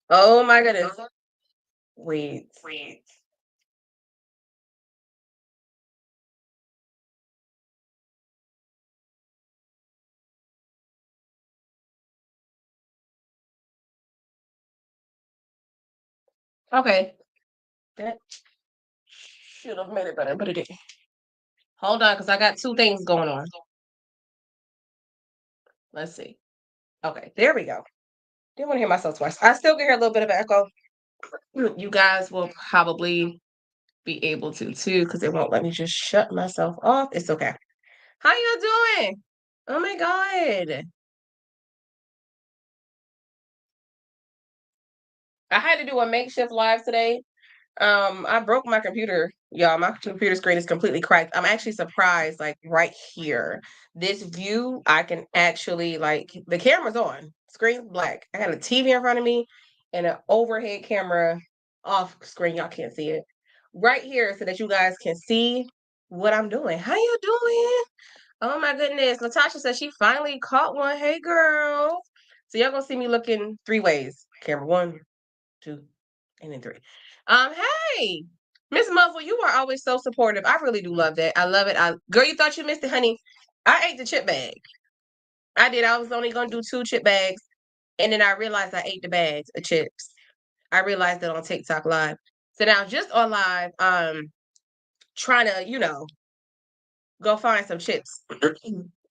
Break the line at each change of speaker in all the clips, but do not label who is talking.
Oh my goodness. Wait. Okay. That should have made it better, but it didn't. Hold on, because I got two things going on. Let's see. Okay, there we go. Didn't want to hear myself twice. I still can hear a little bit of echo. You guys will probably be able to too, because it won't let me just shut myself off. It's okay. How you doing? Oh my god. I had to do a makeshift live today. I broke my computer, y'all. My computer screen is completely cracked. I'm actually surprised, like right here. This view, I can actually like the camera's on, screen's black. I got a TV in front of me and an overhead camera off screen. Y'all can't see it. Right here so that you guys can see what I'm doing. How you doing? Oh my goodness. Natasha says she finally caught one. Hey girl. So y'all gonna see me looking three ways. Camera one, two, and then three. Hey, Miss Muffle, you are always so supportive. I really do love that. I love it. Girl, you thought you missed it, honey. I ate the chip bag. I did. I was only gonna do two chip bags, and then I realized I ate the bags of chips. I realized that on TikTok Live. So now just on live, trying to, go find some chips.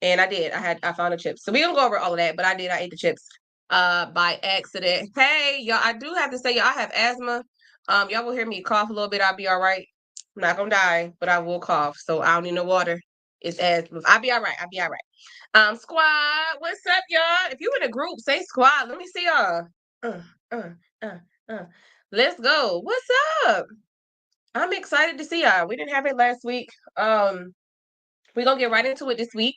And I did. I found the chips. So we don't go over all of that, but I did. I ate the chips by accident. Hey, y'all, I do have to say, y'all, I have asthma. Y'all will hear me cough a little bit. I'll be all right. I'm not gonna die, but I will cough. So I don't need no water. It's asthma. I'll be all right. I'll be all right. Squad, what's up, y'all? If you in a group, say squad. Let me see y'all. Uh, uh, uh, uh. Let's go. What's up? I'm excited to see y'all. We didn't have it last week. We're gonna get right into it this week.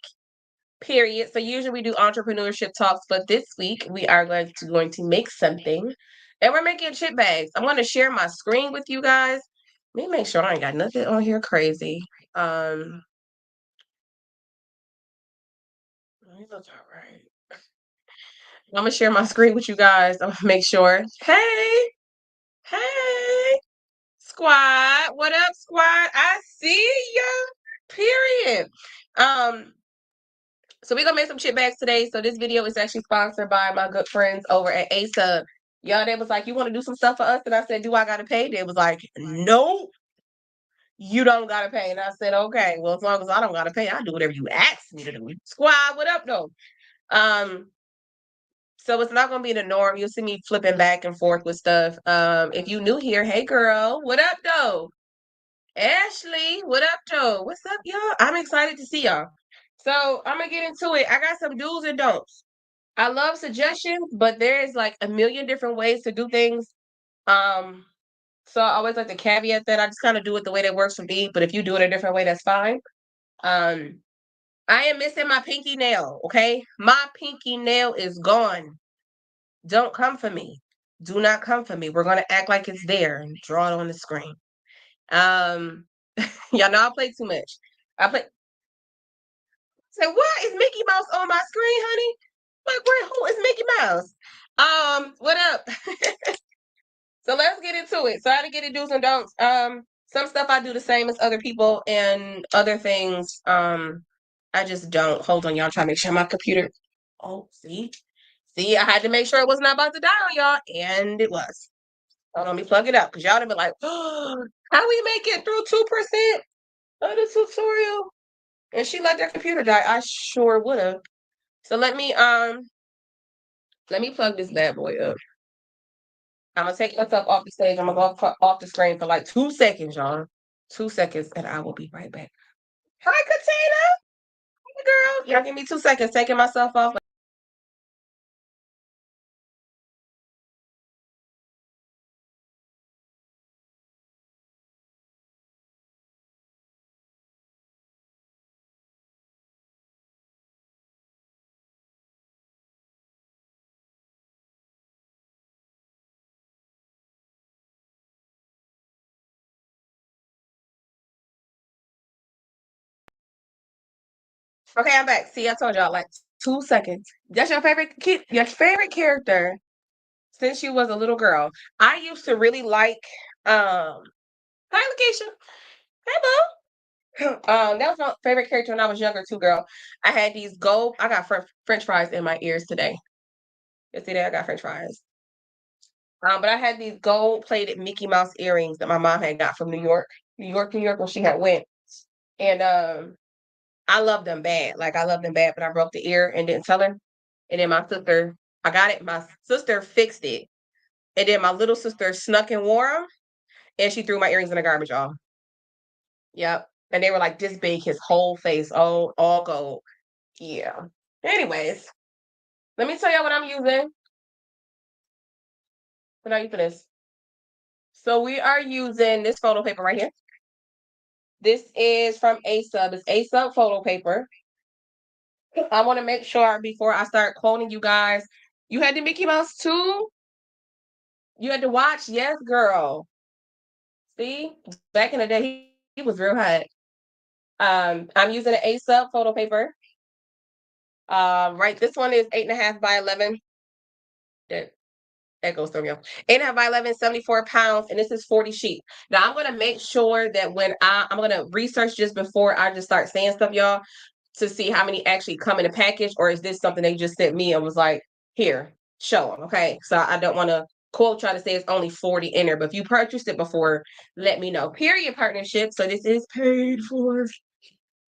Period. So usually we do entrepreneurship talks, but this week we are going to make something, and we're making chip bags. I'm going to share my screen with you guys. Let me make sure I ain't got nothing on here crazy. Let me look all right. I'm gonna share my screen with you guys. I'm gonna make sure. Hey, hey, squad. What up, squad? I see ya. Period. Um, So we're gonna make some chip bags today. So this video is actually sponsored by my good friends over at ASUB. Y'all, they was like, you want to do some stuff for us? And I said, do I gotta pay? They was like, no, you don't gotta pay. And I said, okay, well, as long as I don't gotta pay, I do whatever you ask me to do. Squad, what up though? Um, so it's not gonna be the norm. You'll see me flipping back and forth with stuff. If you new here, hey girl, what up though? Ashley, what up though? What's up, y'all? I'm excited to see y'all. So I'm gonna get into it. I got some do's and don'ts. I love suggestions, but there is like a million different ways to do things. Um, so I always like to caveat that I just kind of do it the way that works for me. But if you do it a different way, that's fine. Um, I am missing my pinky nail. Okay, my pinky nail is gone. Don't come for me. Do not come for me. We're gonna act like it's there and draw it on the screen. Um, y'all know I play too much. I play. Say, why is Mickey Mouse on my screen, honey? Like, who is Mickey Mouse? What up? So let's get into it. So how to get it do's and don'ts. Some stuff I do the same as other people, and other things, I just don't. Hold on, y'all. I'm trying to make sure my computer. Oh, see, I had to make sure it was not about to die on y'all, and it was. Hold on, let me plug it up because y'all have been like, oh, how we make it through 2% of the tutorial? And she let that computer die. I sure would have. So let me plug this bad boy up. I'm gonna take myself off the stage. I'm gonna go off the screen for like 2 seconds, y'all. 2 seconds, and I will be right back. Hi, Katina. Hey, girl. Y'all give me 2 seconds. Taking myself off. Okay, I'm back. See, I told y'all like 2 seconds. That's your favorite kid. Your favorite character since you was a little girl. I used to really like hi Lakeisha. Hello. That was my favorite character when I was younger too, girl. I had these gold. I got French fries in my ears today. You see that? I got French fries. But I had these gold plated Mickey Mouse earrings that my mom had got from New York when she had went. And I love them bad. Like I love them bad, but I broke the ear and didn't tell her. And then my sister, I got it. My sister fixed it. And then my little sister snuck and wore them, and she threw my earrings in the garbage, y'all. Yep. And they were like this big, his whole face, all gold. Yeah. Anyways, let me tell y'all what I'm using. What are you for this? So we are using this photo paper right here. This is from A-Sub. It's A-Sub photo paper. I want to make sure before I start quoting you guys, you had the Mickey Mouse too? You had to watch? Yes, girl. See? Back in the day, he was real hot. I'm using an A-Sub photo paper. Right, this one is 8.5 by 11. That goes through me. 8.5 by 11, 74 pounds, and this is 40 sheet. Now I'm gonna make sure that when I'm gonna research just before I just start saying stuff, y'all, to see how many actually come in a package, or is this something they just sent me and was like, here, show them. Okay. So I don't want to quote try to say it's only 40 in there, but if you purchased it before, let me know. Period partnership. So this is paid for.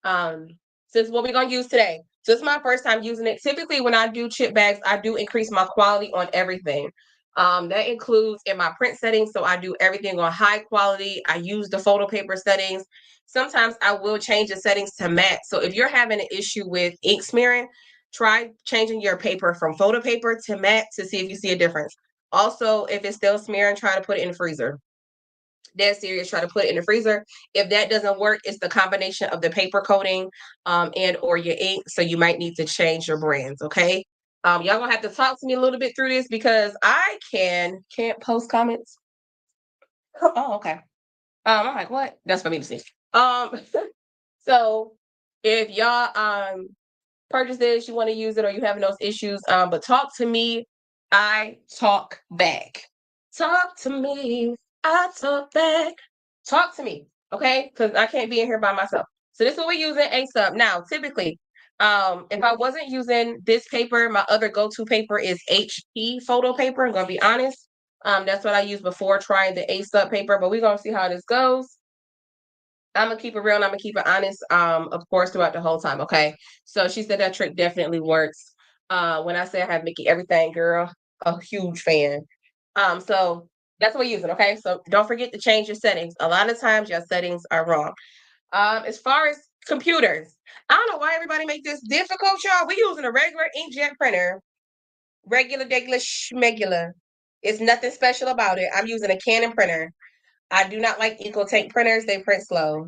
Um, so this is what we're gonna use today. So this is my first time using it. Typically, when I do chip bags, I do increase my quality on everything. That includes in my print settings. So I do everything on high quality. I use the photo paper settings. Sometimes I will change the settings to matte. So if you're having an issue with ink smearing, try changing your paper from photo paper to matte to see if you see a difference. Also, if it's still smearing, try to put it in the freezer. Dead serious, try to put it in the freezer. If that doesn't work, it's the combination of the paper coating and or your ink. So you might need to change your brands. Okay. Y'all gonna have to talk to me a little bit through this because I can't post comments. Oh, okay. I'm like, what? That's for me to see. Um, so if y'all purchase this, you want to use it, or you having those issues, but talk to me. I talk back. Talk to me. I talk back. Talk to me, okay? Because I can't be in here by myself. So this is what we're using A-Sub. Now, typically, if I wasn't using this paper, my other go-to paper is HP photo paper. I'm gonna be honest. That's what I used before trying the A-Sub paper, but we're gonna see how this goes. I'm gonna keep it real and I'm gonna keep it honest, of course, throughout the whole time. Okay. So she said that trick definitely works. When I say I have Mickey everything, girl, a huge fan. So that's what we're using. Okay. So don't forget to change your settings. A lot of times your settings are wrong. As far as computers, I don't know why everybody make this difficult, y'all. We using a regular inkjet printer, regular schmegular. It's nothing special about it. I'm using a Canon printer. I do not like EcoTank printers. They print slow.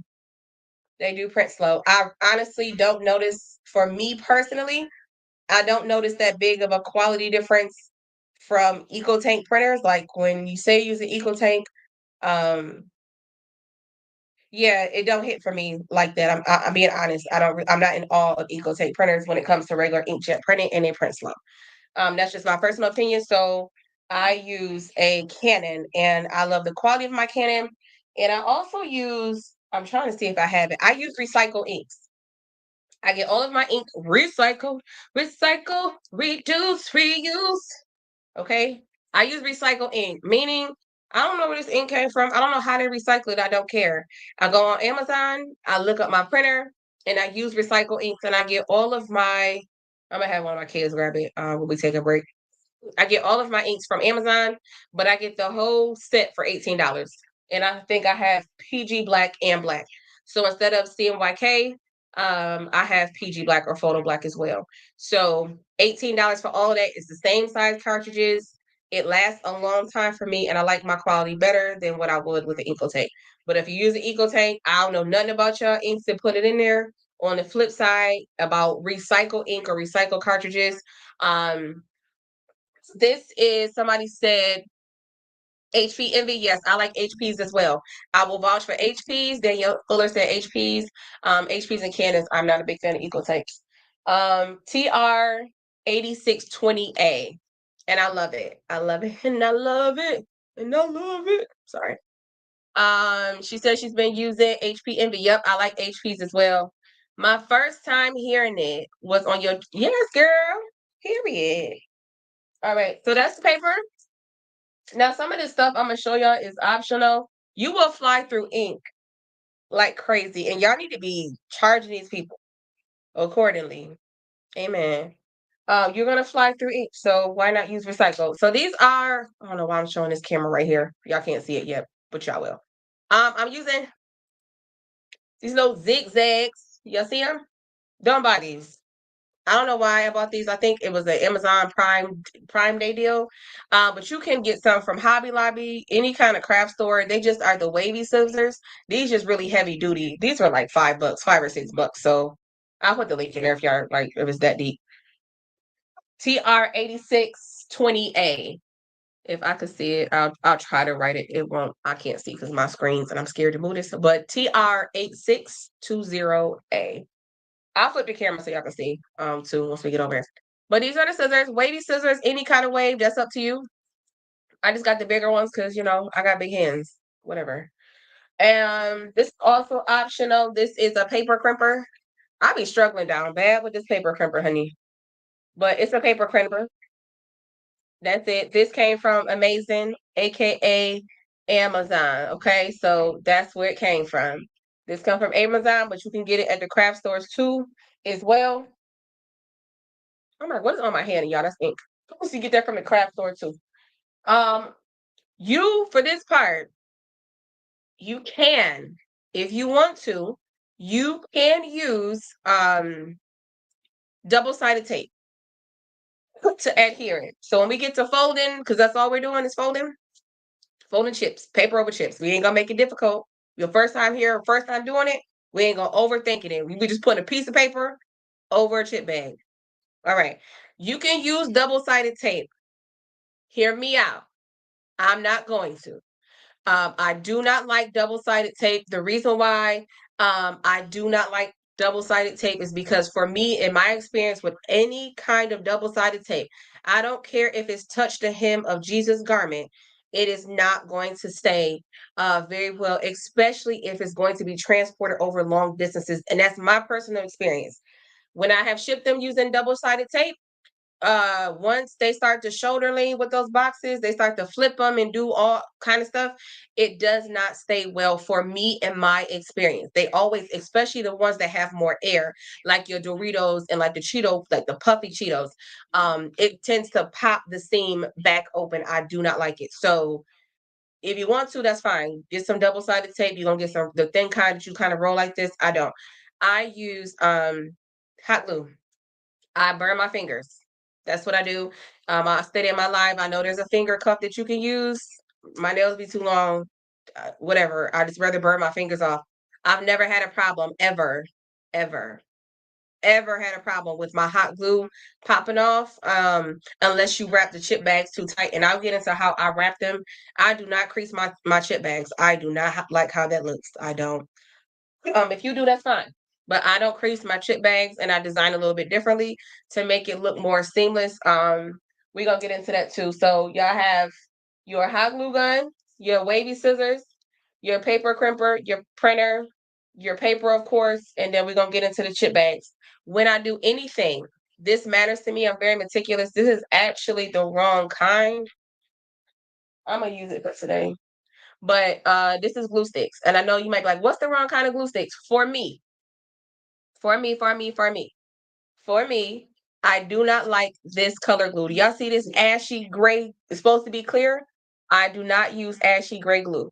They do print slow. I honestly don't notice, for me personally, I don't notice that big of a quality difference from EcoTank printers. Like when you say use an EcoTank, um, yeah, it don't hit for me like that. I'm being honest. I'm not in awe of EcoTank printers when it comes to regular inkjet printing, and they print slow. That's just my personal opinion. So I use a Canon, and I love the quality of my Canon. And I also use, I'm trying to see if I have it. I use recycled inks. I get all of my ink recycled, reduce, reuse. Okay. I use recycled ink, meaning I don't know where this ink came from. I don't know how they recycle it. I don't care. I go on Amazon, I look up my printer, and I use recycled inks, and I get all of my, I'm gonna have one of my kids grab it when we take a break. I get all of my inks from Amazon, but I get the whole set for $18. And I think I have PG Black and Black. So instead of CMYK, I have PG Black or Photo Black as well. So $18 for all of that. It's the same size cartridges. It lasts a long time for me, and I like my quality better than what I would with an EcoTank. But if you use an EcoTank, I don't know nothing about your inks to put it in there. On the flip side, about recycle ink or recycle cartridges, um, this is, somebody said HP Envy. Yes, I like HPs as well. I will vouch for HPs. Danielle Fuller said HPs. HPs and Canons. I'm not a big fan of EcoTanks. TR 8620A. and I love it. I love it, and I love it, and I love it. Sorry. She says she's been using HP Envy. Yep, I like HPs as well. My first time hearing it was on your yes, girl. Period. All right, so that's the paper. Now, some of this stuff I'm gonna show y'all is optional. You will fly through ink like crazy, and y'all need to be charging these people accordingly. Amen. You're gonna fly through ink, so why not use recycle? So these are I don't know why I'm showing this camera right here. Y'all can't see it yet, but y'all will. I'm using these little zigzags. Y'all see them? Don't buy these. I don't know why I bought these. I think it was an Amazon Prime Day deal. But you can get some from Hobby Lobby, any kind of craft store. They just are the wavy scissors. These just really heavy duty. These are like $5, $5 or $6. So I'll put the link in there if y'all like if it's that deep. TR8620A. If I could see it, I'll try to write it. It won't. I can't see because my screens and I'm scared to move this. But TR8620A. I'll flip the camera so y'all can see too once we get over here. But these are the scissors, wavy scissors, any kind of wave, that's up to you. I just got the bigger ones because I got big hands. Whatever. And this is also optional. This is a paper crimper. I be struggling down bad with this paper crimper, honey. But it's a paper crimper. That's it. This came from Amazing, aka Amazon. Okay, so that's where it came from. This come from Amazon, but you can get it at the craft stores too, as well. I'm like, what is on my hand, y'all? That's ink. You get that from the craft store too. Um, you for this part, you can, if you want to, you can use double-sided tape to adhere it. So when we get to folding, because that's all we're doing is folding chips, paper over chips. We ain't gonna make it difficult. Your first time here, first time doing it, we ain't gonna overthink it. We just put a piece of paper over a chip bag. All right. You can use double-sided tape. Hear me out. I'm not going to. I do not like double-sided tape. The reason why I do not like double-sided tape is because for me, in my experience with any kind of double-sided tape, I don't care if it's touched the hem of Jesus' garment, it is not going to stay very well, especially if it's going to be transported over long distances. And that's my personal experience. When I have shipped them using double-sided tape, once they start to shoulder lean with those boxes, they start to flip them and do all kind of stuff, it does not stay well for me in my experience. They always, especially the ones that have more air, like your Doritos and like the Cheetos, like the puffy Cheetos, it tends to pop the seam back open. I do not like it. So if you want to, that's fine. Get some double-sided tape. You're gonna get some the thin kind that you kind of roll like this. I don't. I use hot glue. I burn my fingers. That's what I do. I study in my life. I know there's a finger cuff that you can use. My nails be too long. Whatever. I just rather burn my fingers off. I've never had a problem ever, ever, ever had a problem with my hot glue popping off. Unless you wrap the chip bags too tight. And I'll get into how I wrap them. I do not crease my chip bags. I do not like how that looks. I don't. If you do, that's fine. But I don't crease my chip bags and I design a little bit differently to make it look more seamless. We're gonna get into that too. So y'all have your hot glue gun, your wavy scissors, your paper crimper, your printer, your paper, of course, and then we're gonna get into the chip bags. When I do anything, this matters to me. I'm very meticulous. This is actually the wrong kind. I'm gonna use it for today. But this is glue sticks. And I know you might be like, what's the wrong kind of glue sticks? For me, for me, for me, for me, for me, I do not like this color glue. Do y'all see this ashy gray? It's supposed to be clear. I do not use ashy gray glue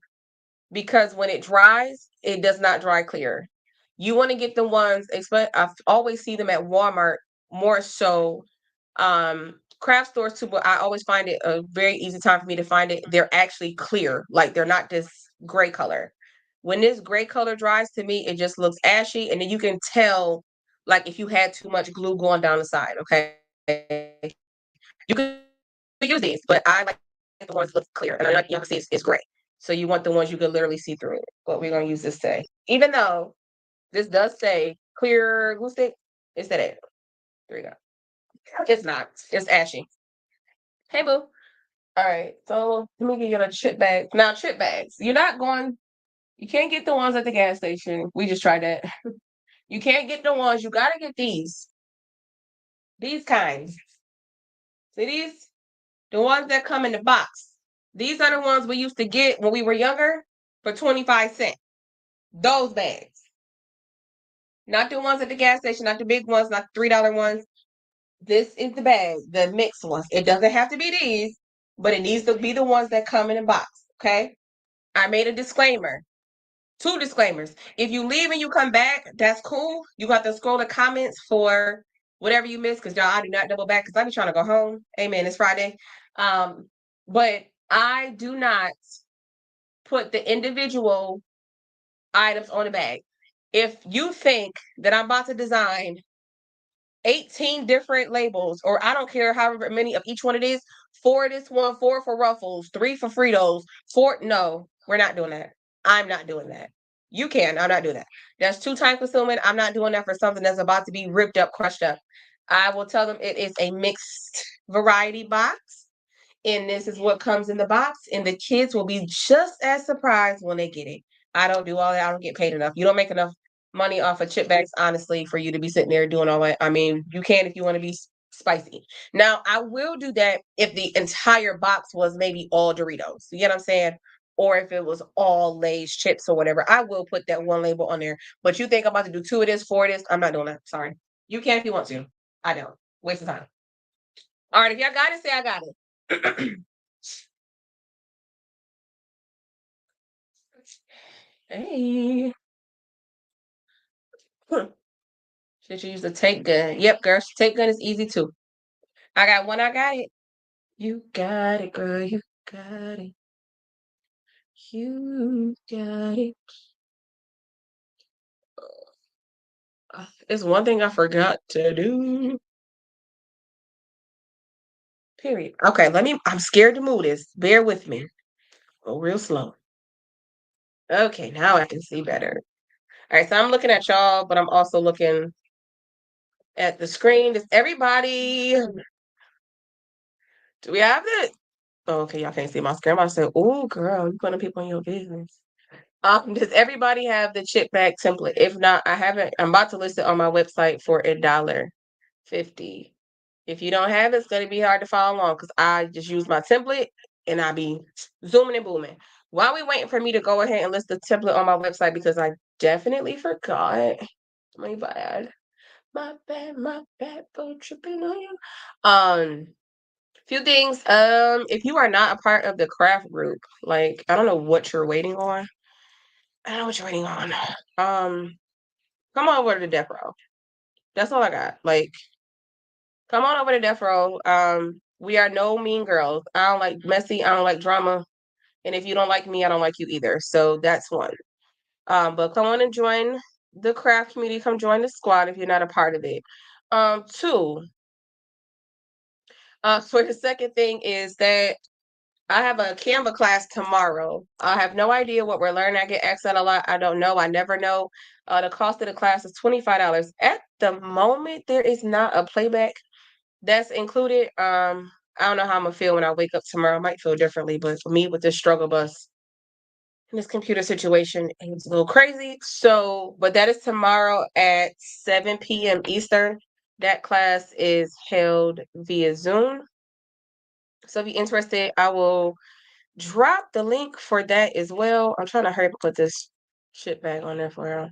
because when it dries, it does not dry clear. You want to get the ones, I always see them at Walmart more so. Craft stores too, but I always find it a very easy time for me to find it. They're actually clear, like they're not this gray color. When this gray color dries to me, it just looks ashy, and then you can tell like if you had too much glue going down the side. Okay, you can use these, but I like the ones that look clear, and I like you can see it's gray. So you want the ones you can literally see through it. But we're gonna use this today, even though this does say clear glue stick. It said it. There you go. It's not. It's ashy. Hey, boo. All right, so let me give you the chip bag. Now, chip bags. You can't get the ones at the gas station. We just tried that. You can't get the ones. You gotta get these. These kinds. See these? The ones that come in the box. These are the ones we used to get when we were younger for 25 cents. Those bags. Not the ones at the gas station, not the big ones, not the $3 ones. This is the bag, the mixed ones. It doesn't have to be these, but it needs to be the ones that come in a box. Okay. I made a disclaimer. Two disclaimers. If you leave and you come back, that's cool. You got to scroll the comments for whatever you missed, because y'all, I do not double back because I be trying to go home. Amen. It's Friday. But I do not put the individual items on the bag. If you think that I'm about to design 18 different labels, or I don't care however many of each one it is, 4 this one, 4 for Ruffles, 3 for Fritos, 4, no, we're not doing that. I'm not doing that. You can, I'm not doing that. That's too time consuming. I'm not doing that for something that's about to be ripped up, crushed up. I will tell them it is a mixed variety box, and this is what comes in the box, and the kids will be just as surprised when they get it. I don't do all that. I don't get paid enough. You don't make enough money off of chip bags, honestly, for you to be sitting there doing all that. I mean, you can if you want to be spicy. Now, I will do that if the entire box was maybe all Doritos. You get what I'm saying? Or if it was all Lay's chips or whatever, I will put that one label on there. But you think I'm about to do 2 of this, 4 of this? I'm not doing that. Sorry. You can if you want to. I don't. Waste of time. All right, if y'all got it, say I got it. Hey. Should you use the tape gun? Yep, girl. Tape gun is easy too. I got one. I got it. You got it, girl. You got it. You got it. It's one thing I forgot to do. Period. Okay, I'm scared to move this. Bear with me. Go real slow. Okay, now I can see better. All right, so I'm looking at y'all, but I'm also looking at the screen. Does everybody, do we have it? Oh, okay, y'all can't see my screen. I said, oh, girl, you putting people in your business. Does everybody have the chip bag template? If not, I haven't. I'm about to list it on my website for $1.50. If you don't have it, it's gonna be hard to follow along because I just use my template and I be zooming and booming. While we waiting for me to go ahead and list the template on my website because I definitely forgot. My bad. My bad for tripping on you. Few things. If you are not a part of the craft group, like I don't know what you're waiting on. I don't know what you're waiting on. Come on over to Death Row. That's all I got. Like, come on over to Death Row. We are no mean girls. I don't like messy. I don't like drama. And if you don't like me, I don't like you either. So that's one. But come on and join the craft community. Come join the squad if you're not a part of it. Two. For the second thing is that I have a Canva class tomorrow. I have no idea what we're learning. I get asked that a lot. I don't know. I never know. The cost of the class is $25. At the moment, there is not a playback that's included. I don't know how I'm gonna feel when I wake up tomorrow. I might feel differently, but for me, with this struggle bus and this computer situation, it's a little crazy. So, but that is tomorrow at 7 p.m. Eastern. That class is held via Zoom. So if you're interested, I will drop the link for that as well. I'm trying to hurry up and put this shit back on there for her.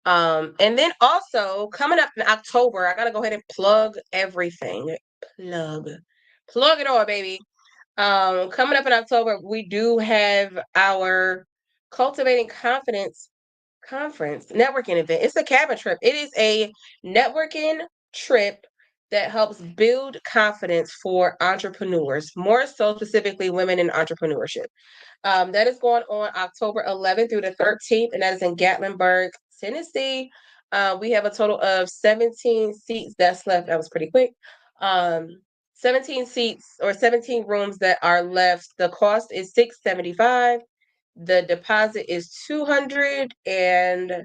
And then also coming up in October, I gotta go ahead and plug everything. Plug it all, baby. Coming up in October, we do have our Cultivating Confidence conference networking event. It's a cabin trip. It is a networking trip that helps build confidence for entrepreneurs, more so specifically women in entrepreneurship. That is going on October 11th through the 13th, and that is in Gatlinburg, Tennessee. We have a total of 17 seats that's left. That was pretty quick. 17 seats or 17 rooms that are left. The cost is $675. The deposit is $200, and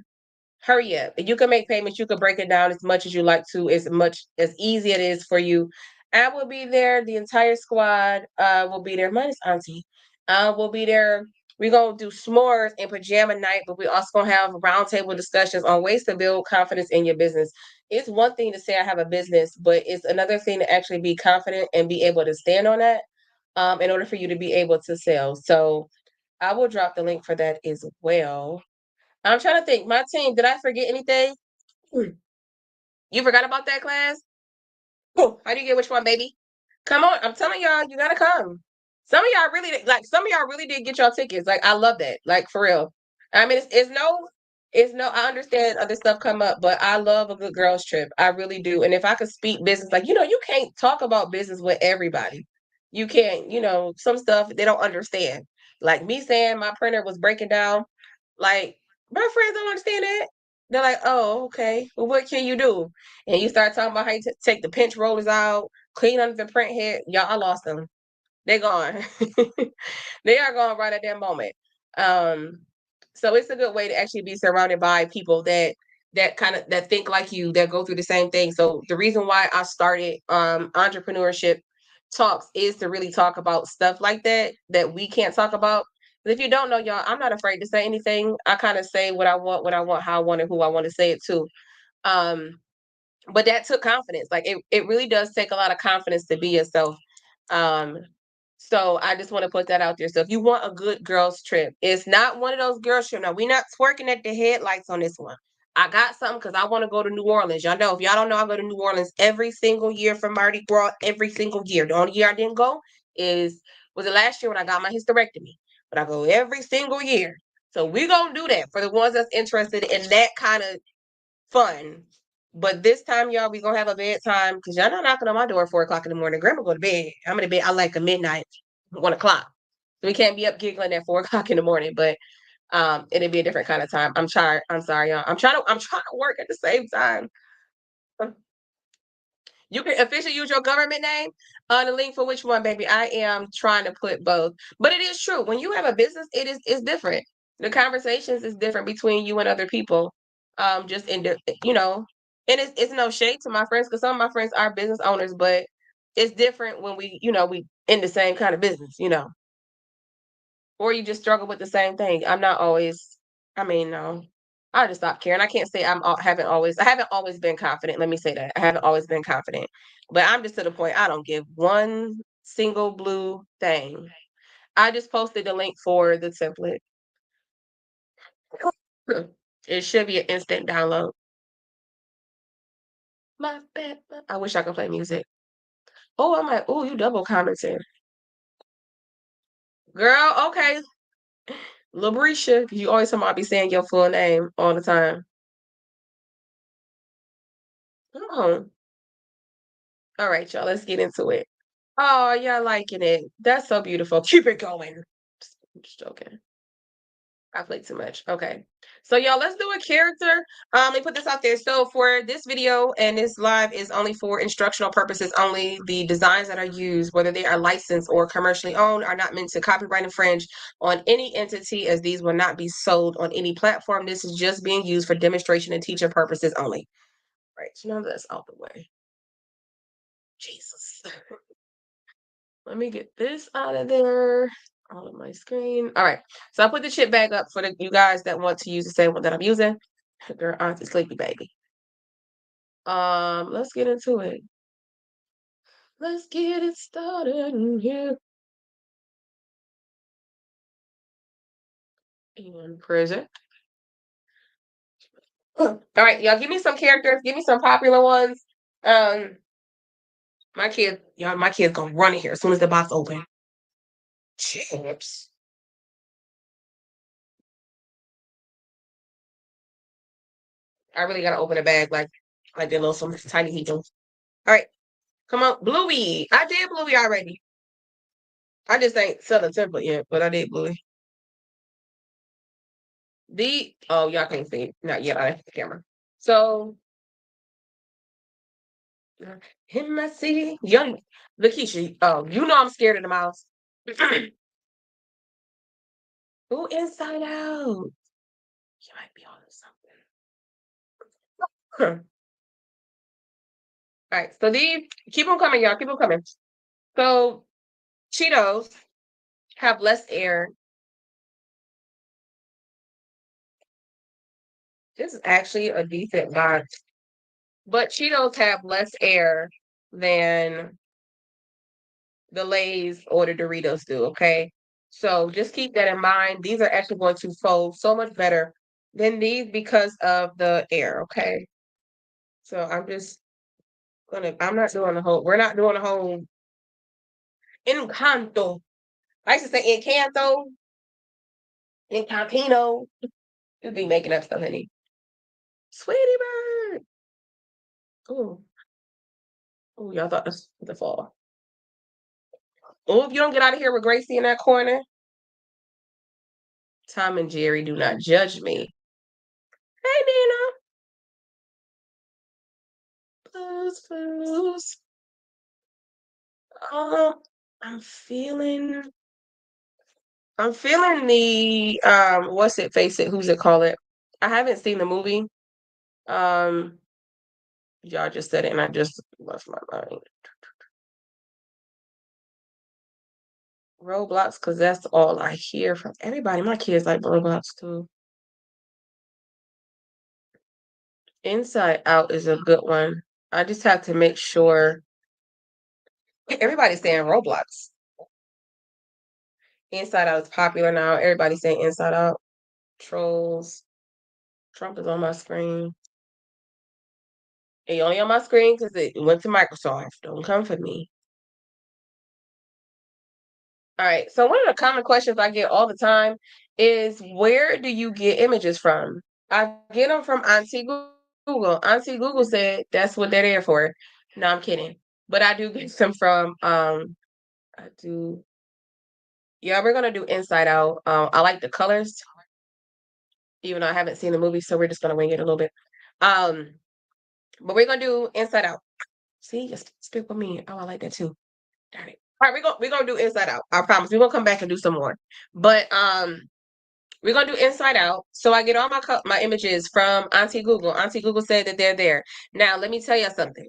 hurry up. You can make payments. You can break it down as much as you like to, as much as easy it is for you. I will be there. The entire squad will be there, minus Auntie. We'll be there. We're gonna do s'mores and pajama night, but we also gonna have roundtable discussions on ways to build confidence in your business. It's one thing to say I have a business, but it's another thing to actually be confident and be able to stand on that in order for you to be able to sell. So I will drop the link for that as well. I'm trying to think. My team, did I forget anything? Hmm. You forgot about that class? Oh, how do you get which one, baby? Come on, I'm telling y'all, you gotta come. Some of y'all really like. Some of y'all really did get y'all tickets. Like, I love that. Like, for real. I mean, it's no. I understand other stuff come up, but I love a good girls trip. I really do. And if I could speak business, like, you can't talk about business with everybody. You can't. Some stuff they don't understand. Like me saying my printer was breaking down. Like, my friends don't understand that. They're like, oh, okay. Well, what can you do? And you start talking about how you take the pinch rollers out, clean under the print head. Y'all, I lost them. They're gone. They are gone right at that moment. Um, so it's a good way to actually be surrounded by people that think like you, that go through the same thing. So the reason why I started entrepreneurship talks is to really talk about stuff like that we can't talk about. But if you don't know, y'all, I'm not afraid to say anything. I kind of say what I want, how I want it, who I want to say it to. Um, but that took confidence. Like, it really does take a lot of confidence to be yourself. Um, so I just want to put that out there. So if you want a good girls trip, it's not one of those girls trip. Now, we're not twerking at the headlights on this one. I got something because I want to go to New Orleans. Y'all know, if y'all don't know, I go to New Orleans every single year for Mardi Gras, every single year. The only year I didn't go was the last year when I got my hysterectomy. But I go every single year. So we're gonna do that for the ones that's interested in that kind of fun. But this time, y'all, we gonna have a bedtime because y'all not knocking on my door at 4 o'clock in the morning. Grandma go to bed. I'm in bed. I like a midnight, 1 o'clock. So we can't be up giggling at 4 o'clock in the morning. But it'll be a different kind of time. I'm tired. I'm sorry, y'all. I'm trying to work at the same time. You can officially use your government name on the link for which one, baby. I am trying to put both. But it is true. When you have a business, it's different. The conversations is different between you and other people. Just and it's no shade to my friends because some of my friends are business owners, but it's different when we in the same kind of business. Or you just struggle with the same thing. I'm not always. I mean, no. I just stopped caring. I can't say I haven't always been confident. Let me say that. I haven't always been confident. But I'm just to the point I don't give one single blue thing. I just posted the link for the template. It should be an instant download. My bad. I wish I could play music. Oh, I'm like, oh, you double commented. Girl, okay. Labrisha, you always talking about be saying your full name all the time. Oh, all right, y'all. Let's get into it. Oh, y'all liking it. That's so beautiful. Keep it going. Just joking. I played too much. Okay. So y'all, let's do a character. Let me put this out there. So for this video and this live is only for instructional purposes only. The designs that are used, whether they are licensed or commercially owned, are not meant to copyright infringe on any entity, as these will not be sold on any platform. This is just being used for demonstration and teaching purposes only. Right. So now that's out the way. Jesus. Let me get this out of there. All of my screen. All right. So I put the chip bag up for you guys that want to use the same one that I'm using. Girl, Auntie Sleepy Baby. Let's get into it. Let's get it started in here. In prison. All right, y'all. Give me some characters. Give me some popular ones. Um, my kid's gonna run in here as soon as the box open. Chips. I really gotta open a bag like that little some tiny people. All right, come on, Bluey. I did Bluey already. I just ain't set a template yet, but I did Bluey. Y'all can't see it. Not yet. I have the camera. So in my city, young Lakeisha. Oh, you know I'm scared of the mouse. Who Inside Out? You might be on something. All right, so these keep them coming, y'all. Keep them coming. So Cheetos have less air. This is actually a decent box, but Cheetos have less air than the Lay's or the Doritos do. Okay, so just keep that in mind. These are actually going to fold so much better than these because of the air. Okay, so I'm not doing the whole. We're not doing the whole Encanto. I used to say Encanto, Encantino. You'd be making up stuff, honey. Sweetie bird. Oh, oh, y'all thought this was the fall. Oh, if you don't get out of here with Gracie in that corner, Tom and Jerry do not judge me. Hey, Nina. Blues, blues. Oh, I'm feeling. I'm feeling the what's it? Face it. Who's it? Call it. I haven't seen the movie. Um, y'all just said it, and I just lost my mind. Roblox, because that's all I hear from everybody. My kids like Roblox too. Inside Out is a good one. I just have to make sure everybody's saying Roblox. Inside Out is popular now. Everybody's saying Inside Out. Trolls. Trump is on my screen. He only on my screen because it went to Microsoft. Don't come for me. All right. So one of the common questions I get all the time is where do you get images from? I get them from Auntie Google. Auntie Google said that's what they're there for. No, I'm kidding. But I do get some from I do yeah, we're gonna do Inside Out. I like the colors, even though I haven't seen the movie, so we're just gonna wing it a little bit. Um, but we're gonna do Inside Out. See, just stick with me. Oh, I like that too. Darn it. All right, we're gonna do Inside Out. I promise. We're gonna come back and do some more. But we're gonna do Inside Out. So I get all my images from Auntie Google. Auntie Google said that they're there. Now let me tell you something.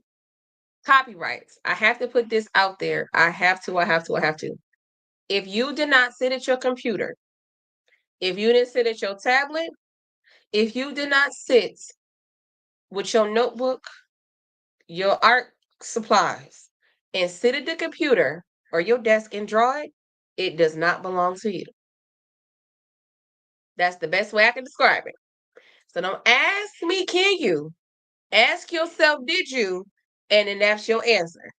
Copyrights. I have to put this out there. I have to. I have to. I have to. If you did not sit at your computer, if you didn't sit at your tablet, if you did not sit with your notebook, your art supplies, and sit at the computer or your desk and draw it, it does not belong to you. That's the best way I can describe it. So don't ask me, can you? Ask yourself, did you? And then that's your answer.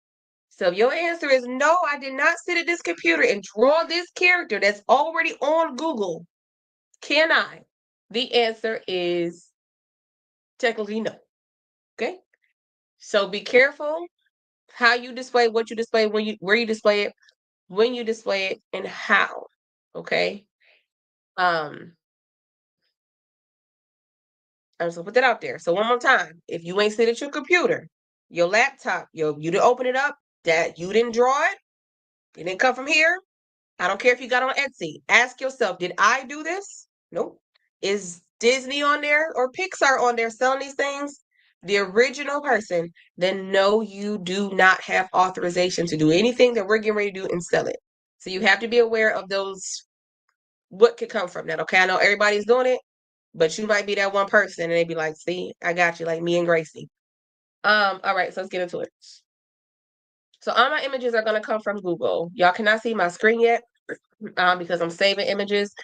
So if your answer is no, I did not sit at this computer and draw this character that's already on Google, can I? The answer is technically no. Okay. So be careful how you display, what you display, where you display it, when you display it, and how. Okay. Um, I'm just gonna put that out there. So one more time. If you ain't sit at your computer, your laptop, you didn't open it up, that you didn't draw it, it didn't come from here. I don't care if you got on Etsy. Ask yourself, did I do this? Nope. Is Disney on there or Pixar on there selling these things? The original person, then no, you do not have authorization to do anything that we're getting ready to do and sell it. So you have to be aware of those, what could come from that. Okay, I know everybody's doing it, but you might be that one person and they'd be like, see, I got you, like me and Gracie. All right, so let's get into it. So all my images are gonna come from Google. Y'all cannot see my screen yet because I'm saving images.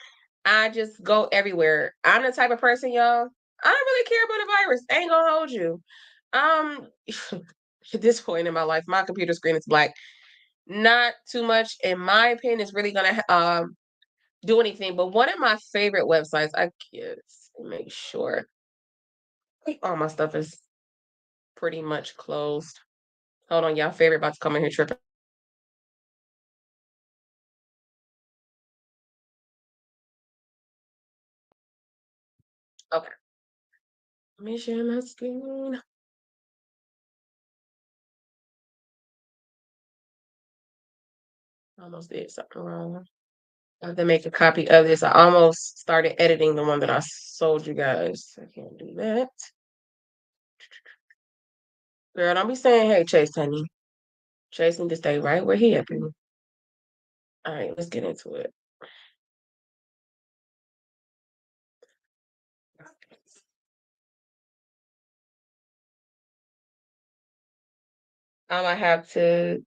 I just go everywhere. I'm the type of person, y'all. I don't really care about a virus. I ain't gonna hold you. At this point in my life, my computer screen is black. Not too much, in my opinion, is really gonna do anything. But one of my favorite websites, I guess, make sure all my stuff is pretty much closed. Hold on, y'all. Favorite about to come in here tripping. Okay. Let me share my screen. Almost did something wrong. I have to make a copy of this. I almost started editing the one that I sold you guys. I can't do that. Girl, don't be saying, hey, Chase, honey. Chase need to stay right where he at, baby. All right, let's get into it. I have to,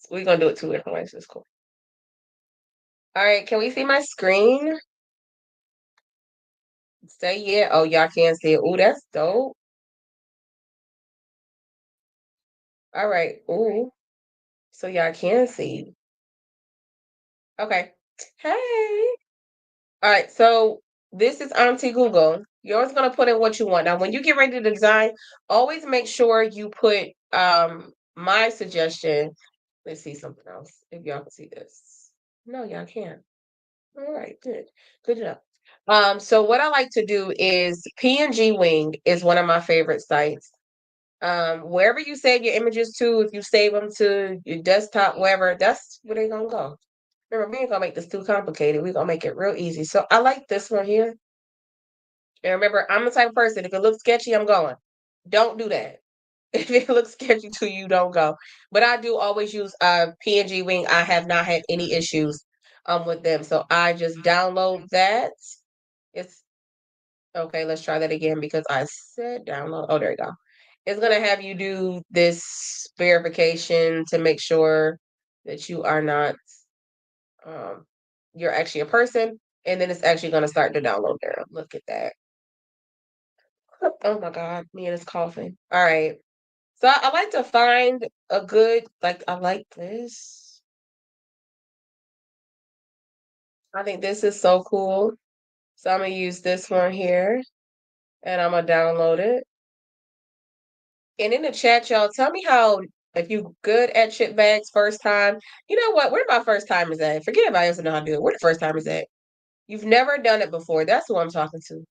we're going to do it 2 different ways. It's cool. All right, can we see my screen? Say yeah. Oh, y'all can't see it. Oh, that's dope. All right. Ooh. So y'all can see. Okay. Hey. All right. So this is Auntie Google. You're always gonna put in what you want. Now, when you get ready to design, always make sure you put my suggestion. Let's see something else. If y'all can see this. No, y'all can't. All right, good. Good job. So what I like to do is PNG Wing is one of my favorite sites. Wherever you save your images to, if you save them to your desktop, wherever, that's where they're gonna go. Remember, we ain't gonna make this too complicated. We're gonna make it real easy. So I like this one here. And remember, I'm the type of person, if it looks sketchy, I'm going. Don't do that. If it looks sketchy to you, don't go. But I do always use PNG Wing. I have not had any issues with them. So I just download that. It's okay, let's try that again because I said download. Oh, there you go. It's going to have you do this verification to make sure that you are not, um, you're actually a person. And then it's actually going to start to download there. Look at that. Oh my God, me and it's coughing. All right. So I like to find a good, like, I like this. I think this is so cool. So I'm going to use this one here and I'm going to download it. And in the chat, y'all, tell me how, if you good at chip bags first time. You know what? Where my first timers at? Forget everybody else know how to do it. Where the first timers at? You've never done it before. That's who I'm talking to.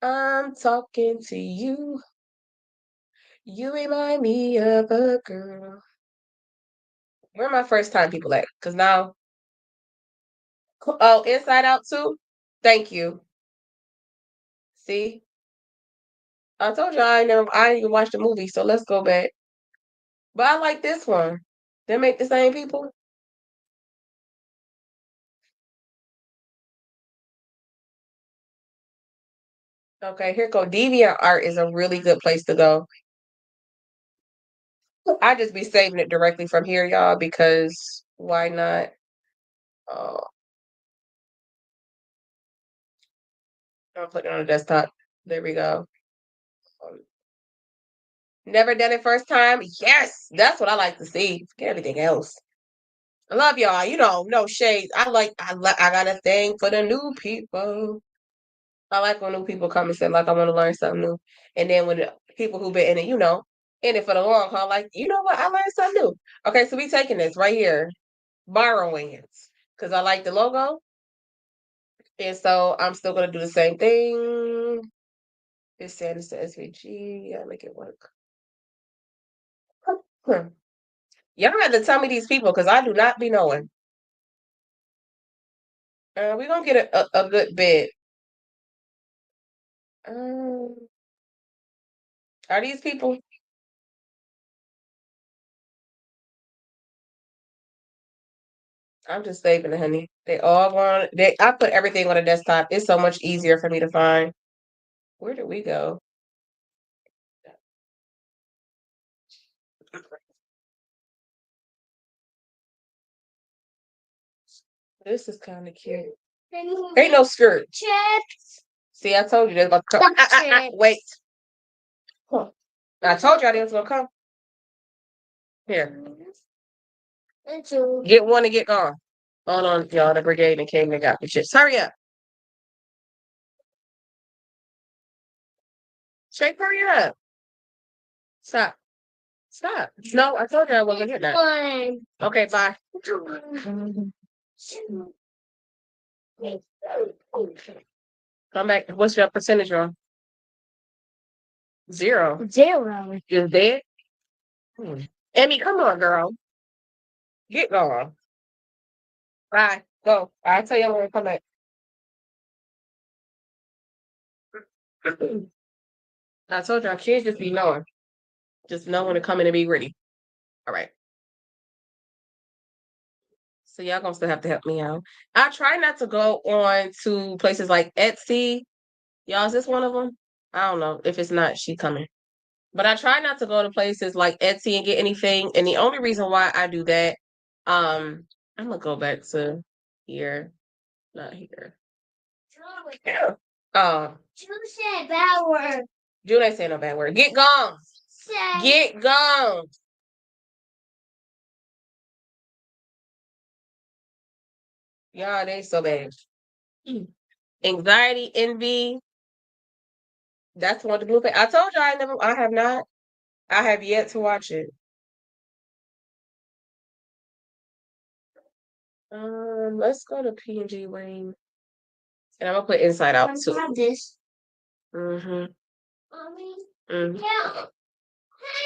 I'm talking to you. You remind me of a girl. Where my first time people at? Because now, oh, Inside Out too? Thank you. See? I told you I ain't even watched the movie, so let's go back. But I like this one. They make the same people. Okay, here go. DeviantArt is a really good place to go. I just be saving it directly from here, y'all, because why not? Oh, I'll put it on the desktop. There we go. Um, Never done it first time? Yes, that's what I like to see. Forget everything else. I love y'all. You know, no shades. I got a thing for the new people. I like when new people come and say, like, I want to learn something new. And then when the people who've been in it, in it for the long haul, like, you know what? I learned something new. Okay, so we taking this right here, borrowing it. Because I like the logo. And so I'm still gonna do the same thing. It's saying it's the SVG. Yeah, make it work. Hmm. Y'all have to tell me these people because I do not be knowing. We're gonna get a good bit. Um, are these people? I'm just saving it, honey. They all want. I put everything on a desktop. It's so much easier for me to find. Where did we go? This is kind of cute. Ain't no skirt. Chips. See, I told you they're about to come. Wait. Huh. I told you they was gonna come. Here. Get one and get gone. Hold on, y'all. The brigade and came and got the chips. Hurry up. Straight, hurry up. Stop. Stop. No, I told you I wasn't getting that. Okay, bye. Come back. What's your percentage on? 0. 0. Just dead? Emmy, come on, girl. Get going. Bye. Go. I'll tell you when to come back. I told you, our kids just be knowing. Just know when to come in and be ready. All right. So y'all gonna still have to help me out. I try not to go on to places like Etsy. Y'all, is this one of them? I don't know. If it's not, she coming. But I try not to go to places like Etsy and get anything. And the only reason why I do that, I'm gonna go back to here, not here. Yeah. June said bad word. June ain't saying no bad word. Get gone. Get gone. Y'all, they so bad. Anxiety, envy. That's one of the blue. I told you I have not. I have yet to watch it. Let's go to P&G Wayne. And I'm gonna put Inside Out too. This. Mm-hmm. Mommy. Mm-hmm. Yeah. How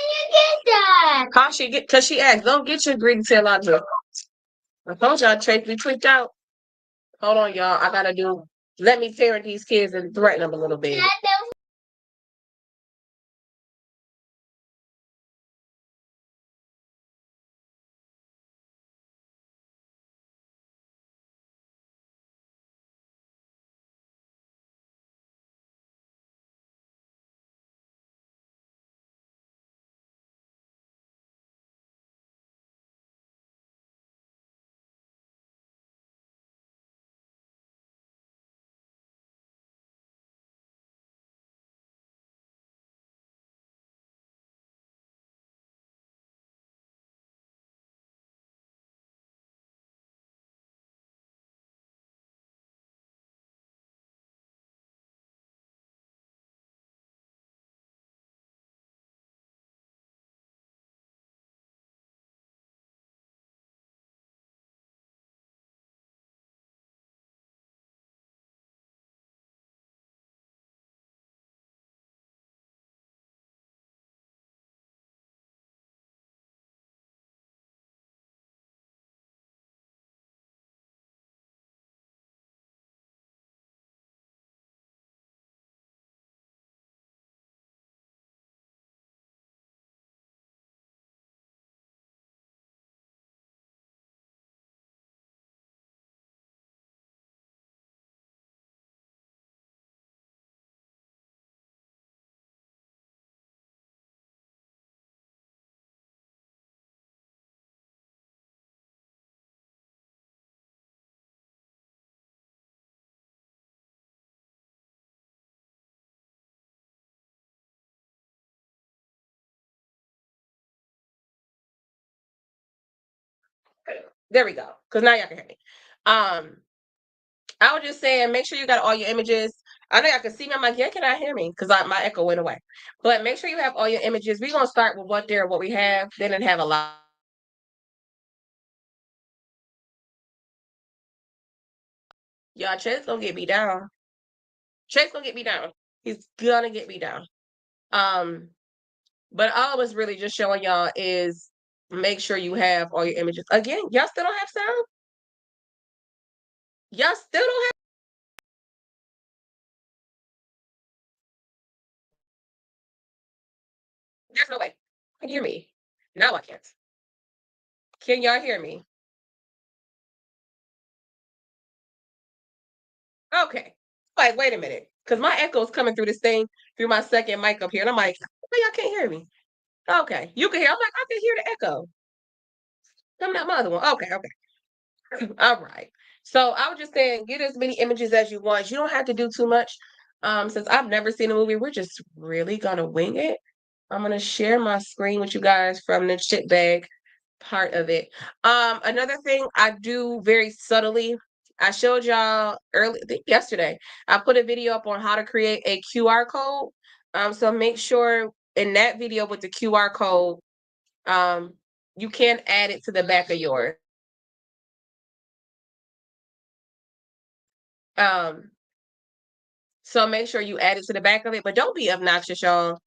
you get that? How she get? Cause she asked, "Don't get your green tail out there." I told y'all, Trace, we tweaked out. Hold on, y'all. I gotta do. Let me parent these kids and threaten them a little bit. There we go. Because now y'all can hear me. I was just saying, make sure you got all your images. I know y'all can see me. I'm like, yeah, can I hear me? Because my echo went away. But make sure you have all your images. We're gonna start with what we have. Then it have a lot. Y'all, Chase gonna get me down. Chase gonna get me down. He's gonna get me down. Um, but all I was really just showing y'all is make sure you have all your images. Again, y'all still don't have sound? Y'all still don't have. There's no way. Can you hear me? Now I can't. Can y'all hear me? Okay. Like, wait a minute. Because my echo is coming through this thing through my second mic up here. And I'm like, oh, y'all can't hear me. Okay. You can hear. I'm like, I can hear the echo. Coming out my other one. Okay, okay. All right. So I was just saying, get as many images as you want. You don't have to do too much. Since I've never seen a movie, we're just really gonna wing it. I'm gonna share my screen with you guys from the chip bag part of it. Another thing I do very subtly, I showed y'all early, I think yesterday. I put a video up on how to create a QR code. So make sure in that video with the QR code, um, you can add it to the back of yours. Um, so make sure you add it to the back of it, but don't be obnoxious, y'all.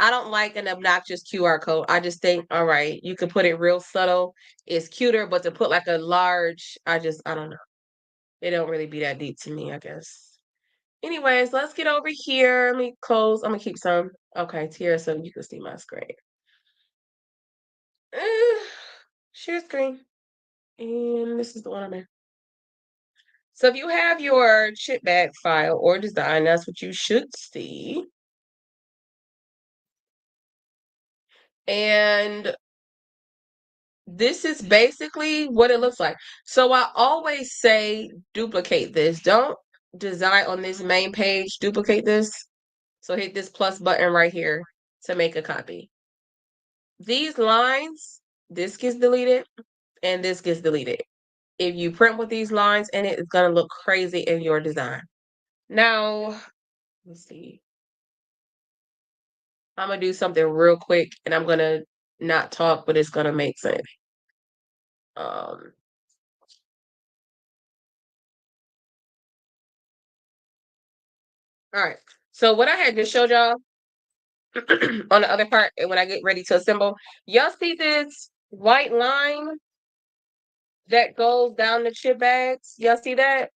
I don't like an obnoxious QR code. I just think, all right, you can put it real subtle. It's cuter, but to put like a large, I don't know. It don't really be that deep to me, I guess. Anyways, let's get over here. Let me close. I'm gonna keep some. Okay, Tira, so you can see my screen. Share screen. And this is the one I'm in. So if you have your chip bag file or design, that's what you should see. And this is basically what it looks like. So I always say duplicate this. Don't design on this main page, duplicate this. So hit this plus button right here to make a copy. These lines, this gets deleted and this gets deleted. If you print with these lines in it, it's going to look crazy in your design. Now, let's see. I'm going to do something real quick and I'm going to not talk, but it's going to make sense. All right. So what I had just showed y'all on the other part, and when I get ready to assemble, y'all see this white line that goes down the chip bags? Y'all see that?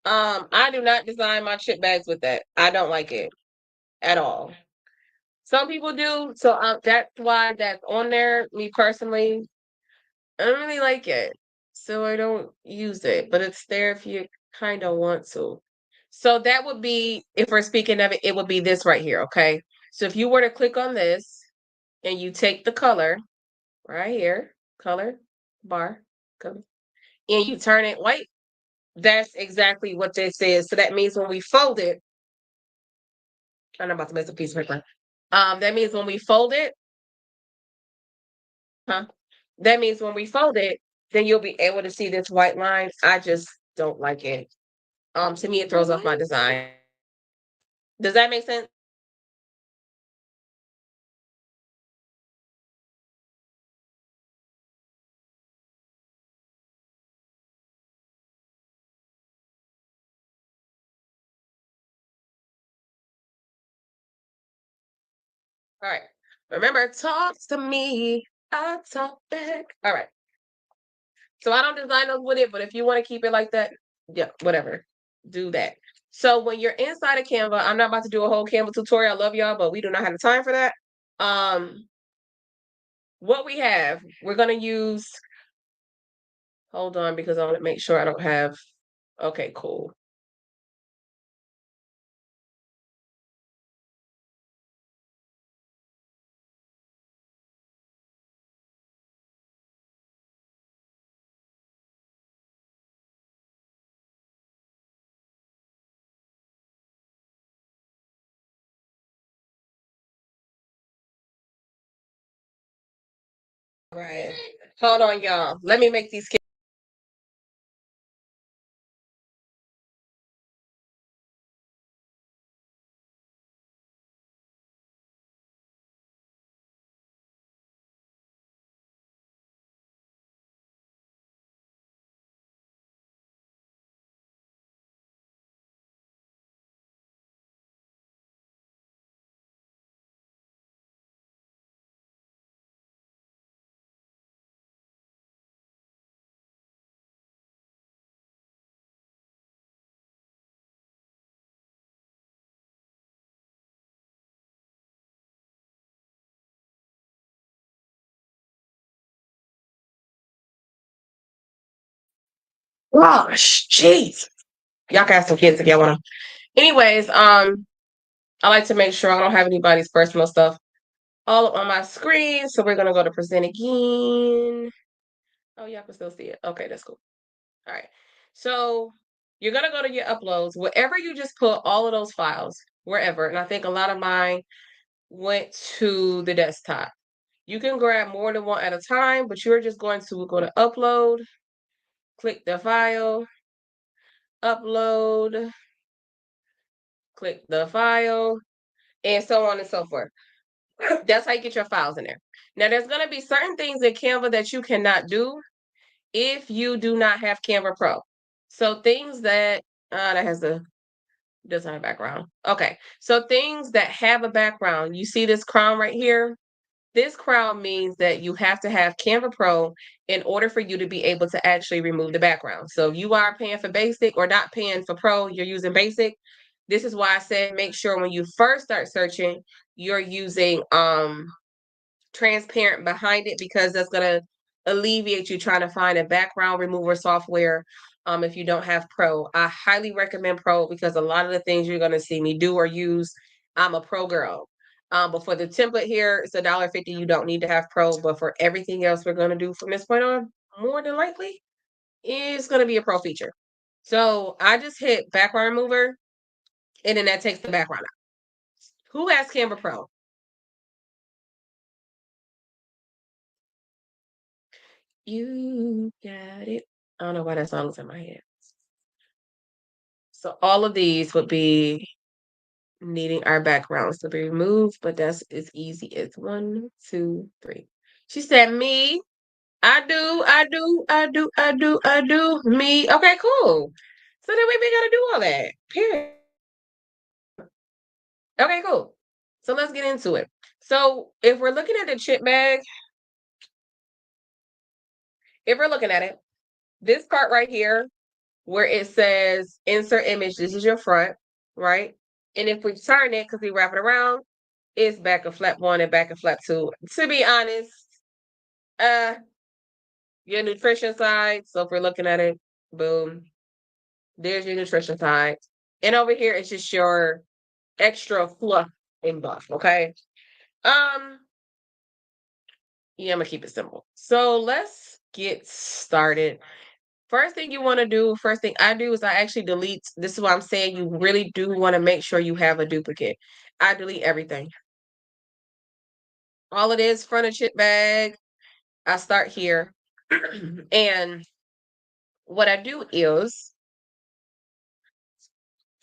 I do not design my chip bags with that. I don't like it at all. Some people do, so that's why that's on there. Me personally, I don't really like it, so I don't use it. But it's there if you kind of want to. So that would be, if we're speaking of it, it would be this right here. Okay. So if you were to click on this and you take the color right here, color bar, color, and you turn it white, that's exactly what this is. So that means when we fold it, I'm about to make a piece of paper. That means when we fold it, huh? That means when we fold it, then you'll be able to see this white line. I just don't like it. To me, it throws off my design. Does that make sense? All right. Remember, talk to me. I talk back. All right. So I don't design those with it, but if you want to keep it like that, yeah, whatever. Do that. So when you're inside of Canva, I'm not about to do a whole Canva tutorial. I love y'all, but we do not have the time for that. What we have, we're gonna use. Hold on, because I want to make sure I don't have. Okay, cool. Right. Hold on, y'all. Let me make these. Gosh, jeez. Y'all can have some kids if y'all want to. Anyways, I like to make sure I don't have anybody's personal stuff all up on my screen. So we're gonna go to present again. Oh, y'all can still see it. Okay, that's cool. All right. So you're gonna go to your uploads, wherever you just put all of those files, wherever. And I think a lot of mine went to the desktop. You can grab more than one at a time, but you're just going to go to upload, click the file, upload, click the file, and so on and so forth. That's how you get your files in there. Now, there's going to be certain things in Canva that you cannot do if you do not have Canva Pro. So things that that has a doesn't have a background. Okay, so things that have a background. You see this crown right here? This crown means that you have to have Canva Pro in order for you to be able to actually remove the background. So if you are paying for basic or not paying for pro, you're using basic. This is why I said make sure when you first start searching, you're using transparent behind it because that's going to alleviate you trying to find a background remover software if you don't have Pro. I highly recommend Pro because a lot of the things you're going to see me do or use, I'm a Pro girl. But for the template here, it's $1.50. You don't need to have Pro, but for everything else we're going to do from this point on, more than likely, is going to be a Pro feature. So I just hit background remover, and then that takes the background out. Who has Canva Pro? You got it. I don't know why that song's in my head. So all of these would be needing our backgrounds to be removed, but that's as easy as 1, 2, 3. She said, me. I do. Me. Okay, cool. So then we gotta do all that. Period. Okay, cool. So let's get into it. So if we're looking at the chip bag, if we're looking at it, this part right here where it says insert image, this is your front, right? And if we turn it, because we wrap it around, it's back of flap 1 and back of flap 2. To be honest, uh, your nutrition side. So if we're looking at it, boom, there's your nutrition side. And over here, it's just your extra fluff and buff, okay? Um, yeah, I'm gonna keep it simple. So let's get started. First thing you want to do, first thing I do is I actually delete. This is what I'm saying. You really do want to make sure you have a duplicate. I delete everything. All it is, front of chip bag. I start here. And what I do is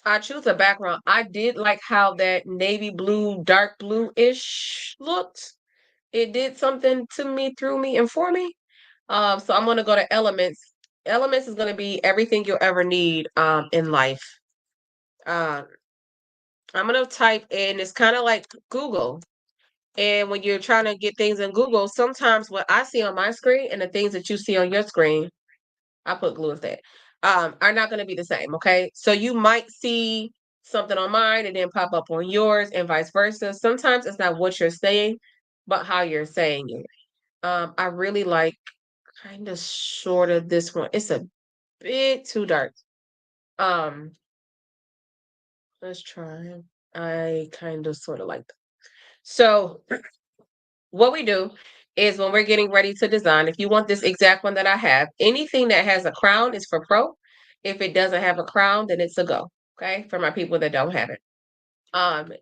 I choose a background. I did like how that navy blue, dark blue-ish looked. It did something to me, through me, and for me. So I'm gonna go to elements. Elements is gonna be everything you'll ever need in life. Um, I'm gonna type in, it's kind of like Google. And when you're trying to get things in Google, sometimes what I see on my screen and the things that you see on your screen, I put glue with that, are not gonna be the same. Okay. So you might see something on mine and then pop up on yours and vice versa. Sometimes it's not what you're saying, but how you're saying it. I really like kind of sort of this one. It's a bit too dark. Um, let's try. I kind of sort of like that. So what we do is when we're getting ready to design, if you want this exact one that I have, anything that has a crown is for pro. If it doesn't have a crown, then it's a go. Okay. For my people that don't have it.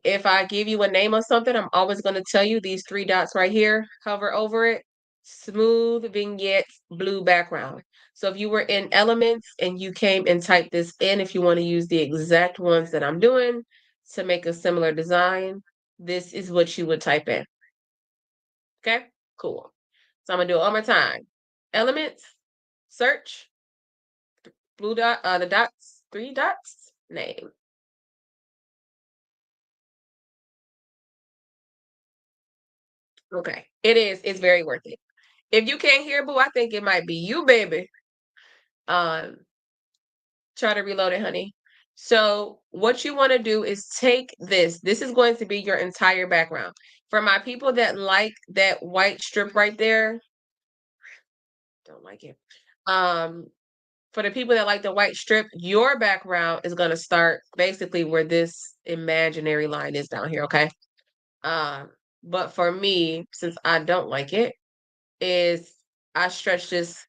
If I give you a name of something, I'm always going to tell you these 3 dots right here, hover over it, smooth vignette, blue background. So if you were in elements and you came and typed this in, if you want to use the exact ones that I'm doing to make a similar design, this is what you would type in. Okay, cool. So I'm gonna do it one more time. Elements, search, blue dot, the dots, 3 dots, name. Okay, it's very worth it. If you can't hear, boo, I think it might be you, baby. Um, try to reload it, honey. So what you want to do is take this. This is going to be your entire background. For my people that like that white strip right there, don't like it. Um, for the people that like the white strip, your background is going to start basically where this imaginary line is down here, okay? Um, but for me, since I don't like it, is I stretch this,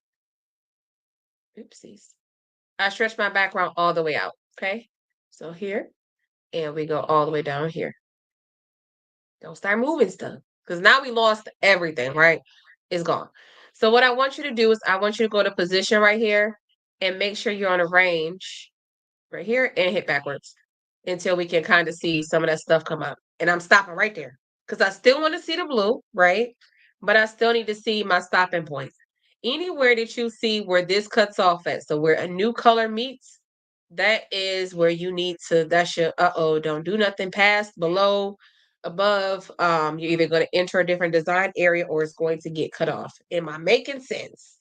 oopsies. I stretch my background all the way out, okay? So here, and we go all the way down here. Don't start moving stuff, because now we lost everything, right? It's gone. So what I want you to do is I want you to go to position right here and make sure you're on a range right here and hit backwards until we can kind of see some of that stuff come up. And I'm stopping right there because I still want to see the blue, right? But I still need to see my stopping points. Anywhere that you see where this cuts off at, so where a new color meets, that is where you need to, that's your, don't do nothing past, below, above. You're either going to enter a different design area or it's going to get cut off. Am I making sense?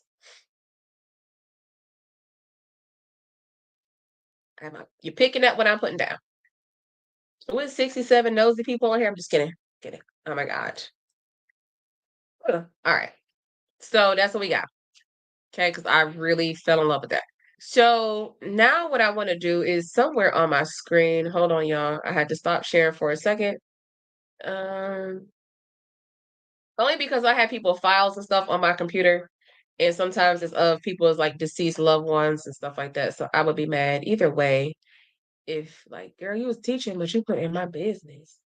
You picking up what I'm putting down? With 67 nosy people on here, I'm just kidding. Kidding. Oh my God. All right. So that's what we got. Okay, because I really fell in love with that. So now what I want to do is somewhere on my screen. Hold on, y'all. I had to stop sharing for a second. Um, Only because I have people files and stuff on my computer, and sometimes it's of people's like deceased loved ones and stuff like that. So I would be mad either way if like, girl, you was teaching, but you put in my business,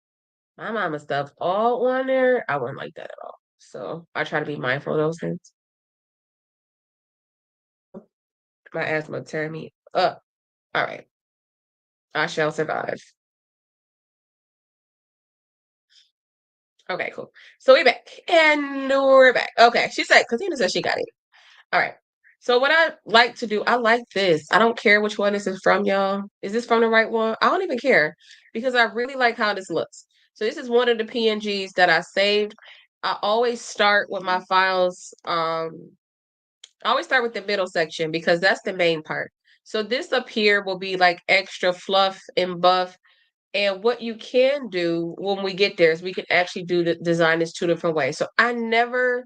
my mama stuff all on there. I wouldn't like that at all. So I try to be mindful of those things. My asthma tearing me up. All right, I shall survive. Okay, cool. So we back. And we're back. Okay. She said, Katina said she got it. All right. So what I like to do, I like this. I don't care which one this is from, y'all. Is this from the right one? I don't even care because I really like how this looks. So this is one of the PNGs that I saved. I always start with my files. I always start with the middle section because that's the main part. So this up here will be like extra fluff and buff, and what you can do when we get there is we can actually do the design this two different ways. So I never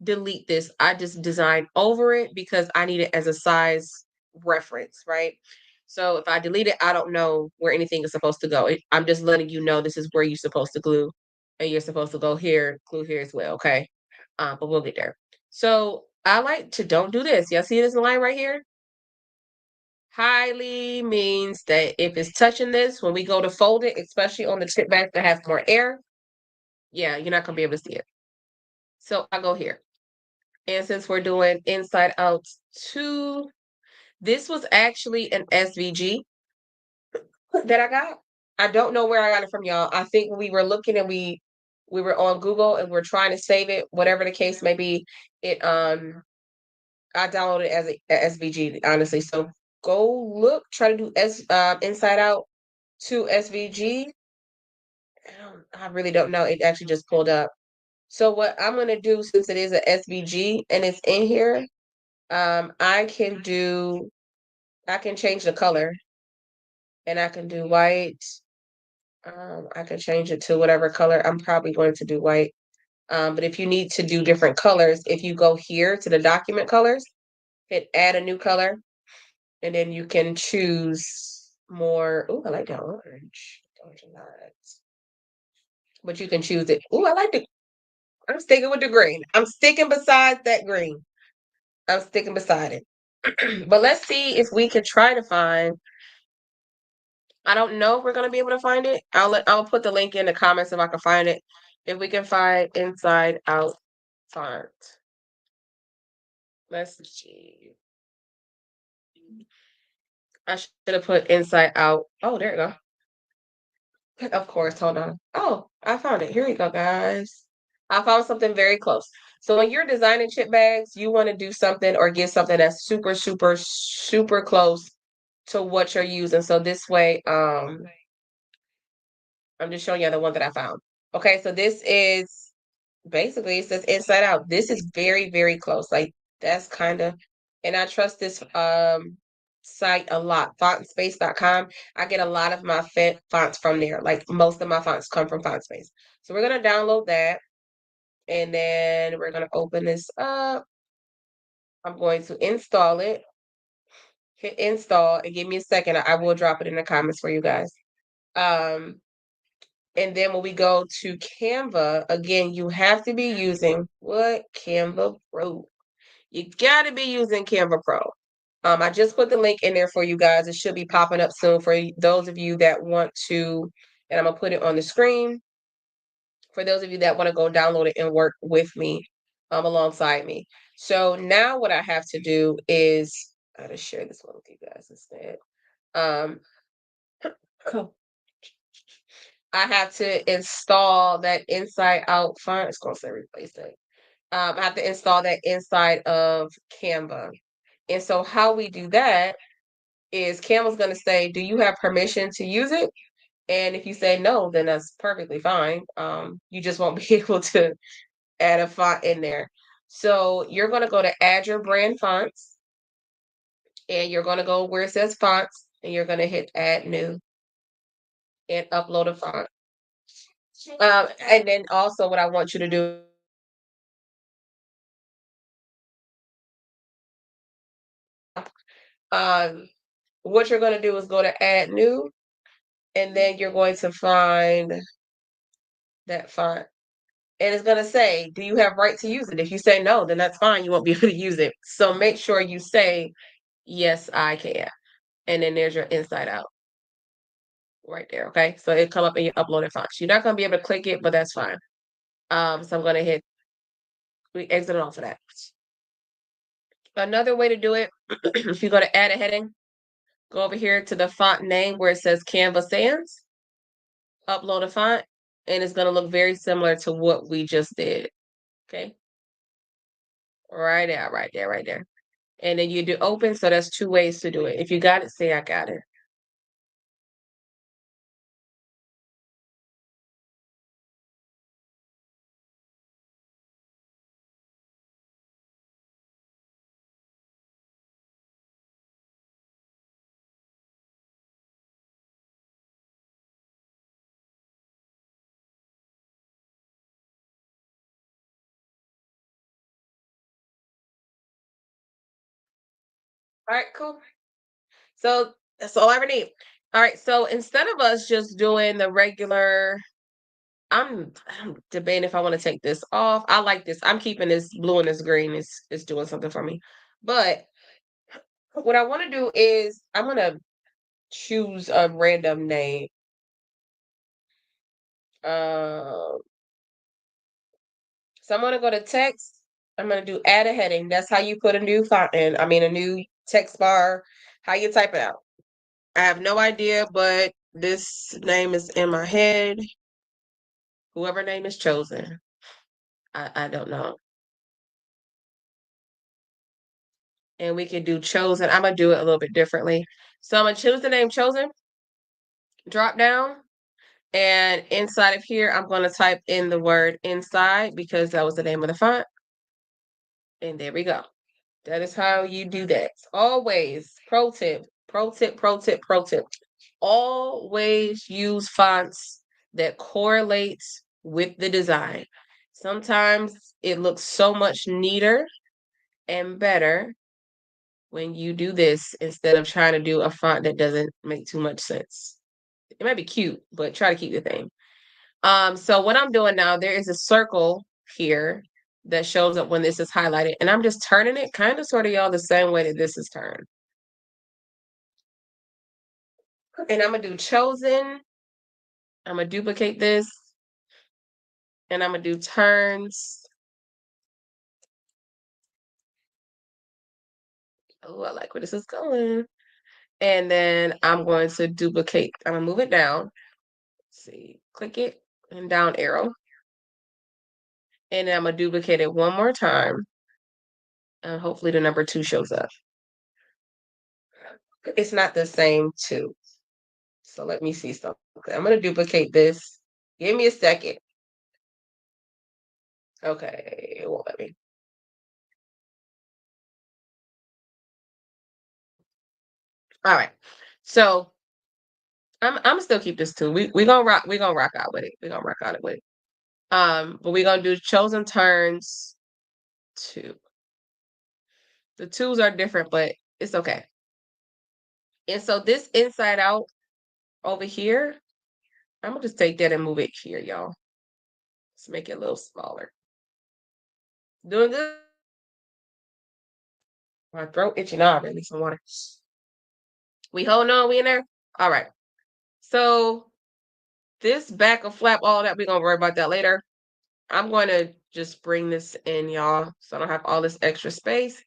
delete this. I just design over it because I need it as a size reference, right? So if I delete it, I don't know where anything is supposed to go. I'm just letting you know this is where you're supposed to glue, and you're supposed to go here, glue here as well. Okay, but we'll get there. So I like to don't do this. Y'all see this line right here? Highly means that if it's touching this, when we go to fold it, especially on the tip back that has more air, yeah, you're not gonna be able to see it. So I go here. And since we're doing inside out two, this was actually an SVG that I got. I don't know where I got it from, y'all. I think we were looking and we were on Google and we're trying to save it, whatever the case may be. It I downloaded it as a SVG, honestly. So go look, try to do inside out to SVG. I really don't know. It actually just pulled up. So what I'm gonna do, since it is a SVG and it's in here, I can do, I can change the color and I can do white. I can change it to whatever color. I'm probably going to do white. But if you need to do different colors, if you go here to the document colors, hit add a new color, and then you can choose more. Oh, I like that orange. Orange a lot. But you can choose it. Oh, I like the, I'm sticking with the green. I'm sticking beside that green. I'm sticking beside it. But let's see if we can try to find. I don't know if we're gonna be able to find it. I'll put the link in the comments if I can find it. If we can find inside out font. Let's see. I should have put inside out. Oh, there you go. Of course, hold on. Oh, I found it. Here you go, guys. I found something very close. So when you're designing chip bags, you want to do something or get something that's super, super, super close to what you're using. So this way, I'm just showing you the one that I found. Okay, so this is basically, it says inside out. This is very, very close. Like that's kind of, and I trust this site a lot, fontspace.com. I get a lot of my fonts from there. Like most of my fonts come from Fontspace. So we're gonna download that, and then we're gonna open this up. I'm going to install it. Hit install and give me a second. I will drop it in the comments for you guys. Um, and then when we go to Canva, again, you have to be using what? Canva Pro. You gotta be using Canva Pro. I just put the link in there for you guys. It should be popping up soon for those of you that want to, and I'm gonna put it on the screen for those of you that want to go download it and work with me, alongside me. So now what I have to do is I gotta share this one with you guys instead. Um, I have to install that inside out font. It's gonna say replace it. I have to install that inside of Canva. And so how we do that is Canva's going to say, do you have permission to use it? And if you say no, then that's perfectly fine. You just won't be able to add a font in there. So you're going to go to add your brand fonts, and you're going to go where it says fonts, and you're going to hit add new and upload a font. And then also what I want you to do Um, what you're going to do is go to add new, and then you're going to find that font. And it's going to say, do you have right to use it? If you say no, then that's fine. You won't be able to use it. So make sure you say, yes, I can. And then there's your inside out right there. Okay. So it'll come up in your uploaded fonts. You're not going to be able to click it, but that's fine. So I'm going to we exit off of that. Another way to do it, if you go to add a heading, go over here to the font name where it says Canva Sans, upload a font, and it's going to look very similar to what we just did. Okay. Right there, right there, right there. And then you do open. So that's two ways to do it. If you got it, say I got it. All right, cool. So that's all I ever need. All right. So instead of us just doing the regular, I'm debating if I want to take this off. I like this. I'm keeping this blue and this green. It's doing something for me. But what I want to do is I'm gonna choose a random name. Uh, so I'm gonna go to text. I'm gonna do add a heading. That's how you put a new font in. I mean a new text bar. How you type it out. I have no idea, but this name is in my head. Whoever name is chosen. I don't know. And we can do chosen. I'm gonna do it a little bit differently. So I'm gonna choose the name chosen, drop down, and inside of here, I'm gonna type in the word inside because that was the name of the font. And there we go. That is how you do that. Always, pro tip, pro tip, pro tip, pro tip. Always use fonts that correlate with the design. Sometimes it looks so much neater and better when you do this instead of trying to do a font that doesn't make too much sense. It might be cute, but try to keep the thing. So what I'm doing now, there is a circle here that shows up when this is highlighted, and I'm just turning it kind of sort of y'all the same way that this is turned. And I'm gonna do chosen. I'm gonna duplicate this, and I'm gonna do turns. Oh, I like where this is going. And then I'm going to duplicate. I'm gonna move it down. Let's see, click it and down arrow. And then I'm gonna duplicate it one more time. And hopefully the number 2 shows up. It's not the same 2. So let me see something. I'm gonna duplicate this. Give me a second. Okay, it won't let me. All right. So I'm still keep this 2. We gonna rock out with it. We gonna rock out with it. But we're gonna do chosen turns 2. The 2s are different, but it's okay. And so this inside out over here, I'm gonna just take that and move it here, y'all. Let's make it a little smaller. Doing good. My throat itching now. I need some water. We holding on. We in there. All right. So this back of flap, all that, we're gonna worry about that later. I'm going to just bring this in, y'all, so I don't have all this extra space.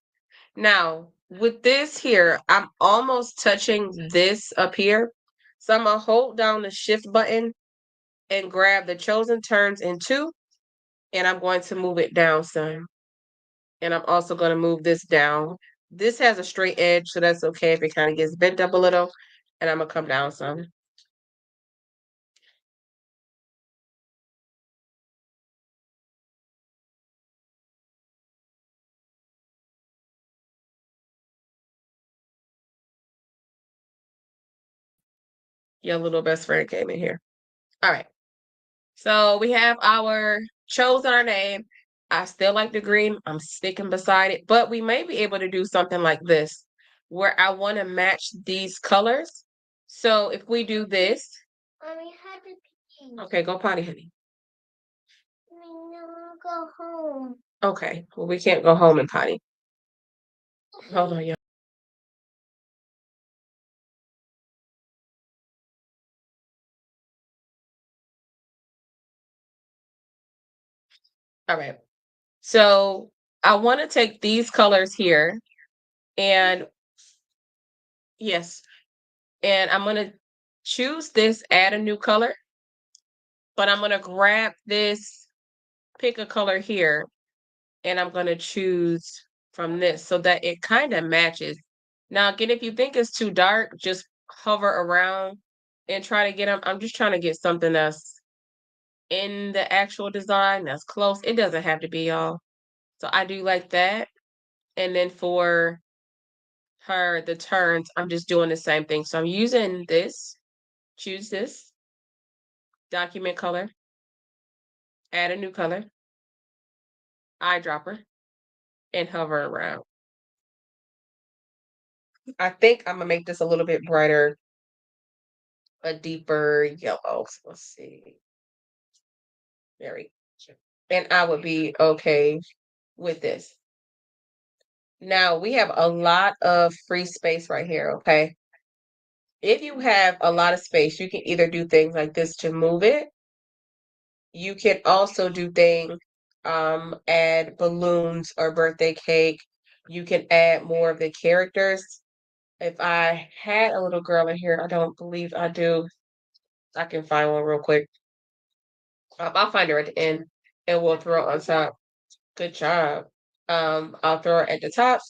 Now, with this here, I'm almost touching this up here. So I'm gonna hold down the shift button and grab the chosen turns in 2, and I'm going to move it down some. And I'm also going to move this down. This has a straight edge, so that's okay if it kind of gets bent up a little. And I'm gonna come down some. Your little best friend came in here. All right. So we have our chosen our name. I still like the green. I'm sticking beside it, but we may be able to do something like this. where I want to match these colors. So if we do this,
Mommy had to pee.
okay, go potty, honey.
No, go home.
Okay, well, we can't go home and potty. Hold on, y'all. All right. So I want to take these colors here and yes, and I'm going to choose this, add a new color, but I'm going to grab this, pick a color here, and I'm going to choose from this so that it kind of matches. Now, again, if you think it's too dark, just hover around and try to get them. I'm just trying to get something that's in the actual design that's close. It doesn't have to be, y'all. So I do like that. And then for her, the turns, I'm just doing the same thing. So I'm using this, choose this, document color, add a new color, eyedropper, and hover around. I think I'm gonna make this a little bit brighter, a deeper yellow. So let's see. Very. And I would be okay with this. Now we have a lot of free space right here, okay? If you have a lot of space, you can either do things like this to move it. You can also do things, add balloons or birthday cake. You can add more of the characters. If I had a little girl in here, I don't believe I do. I can find one real quick. I'll find her at the end and we'll throw it on top. Good job. I'll throw it at the top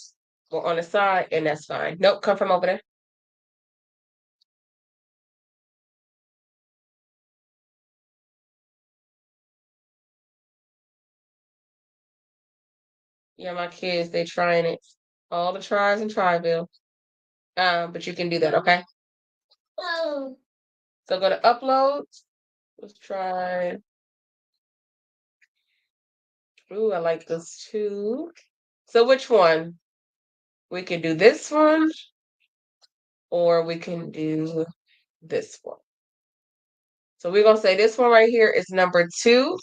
or on the side, and that's fine. Nope, come from over there. Yeah, my kids, they trying it. All the tries and tryville. But you can do that, okay?
Oh.
So go to upload. Let's try. Ooh, I like this too. So which one? We can do this one, or we can do this one. So we're gonna say this one right here is number 2,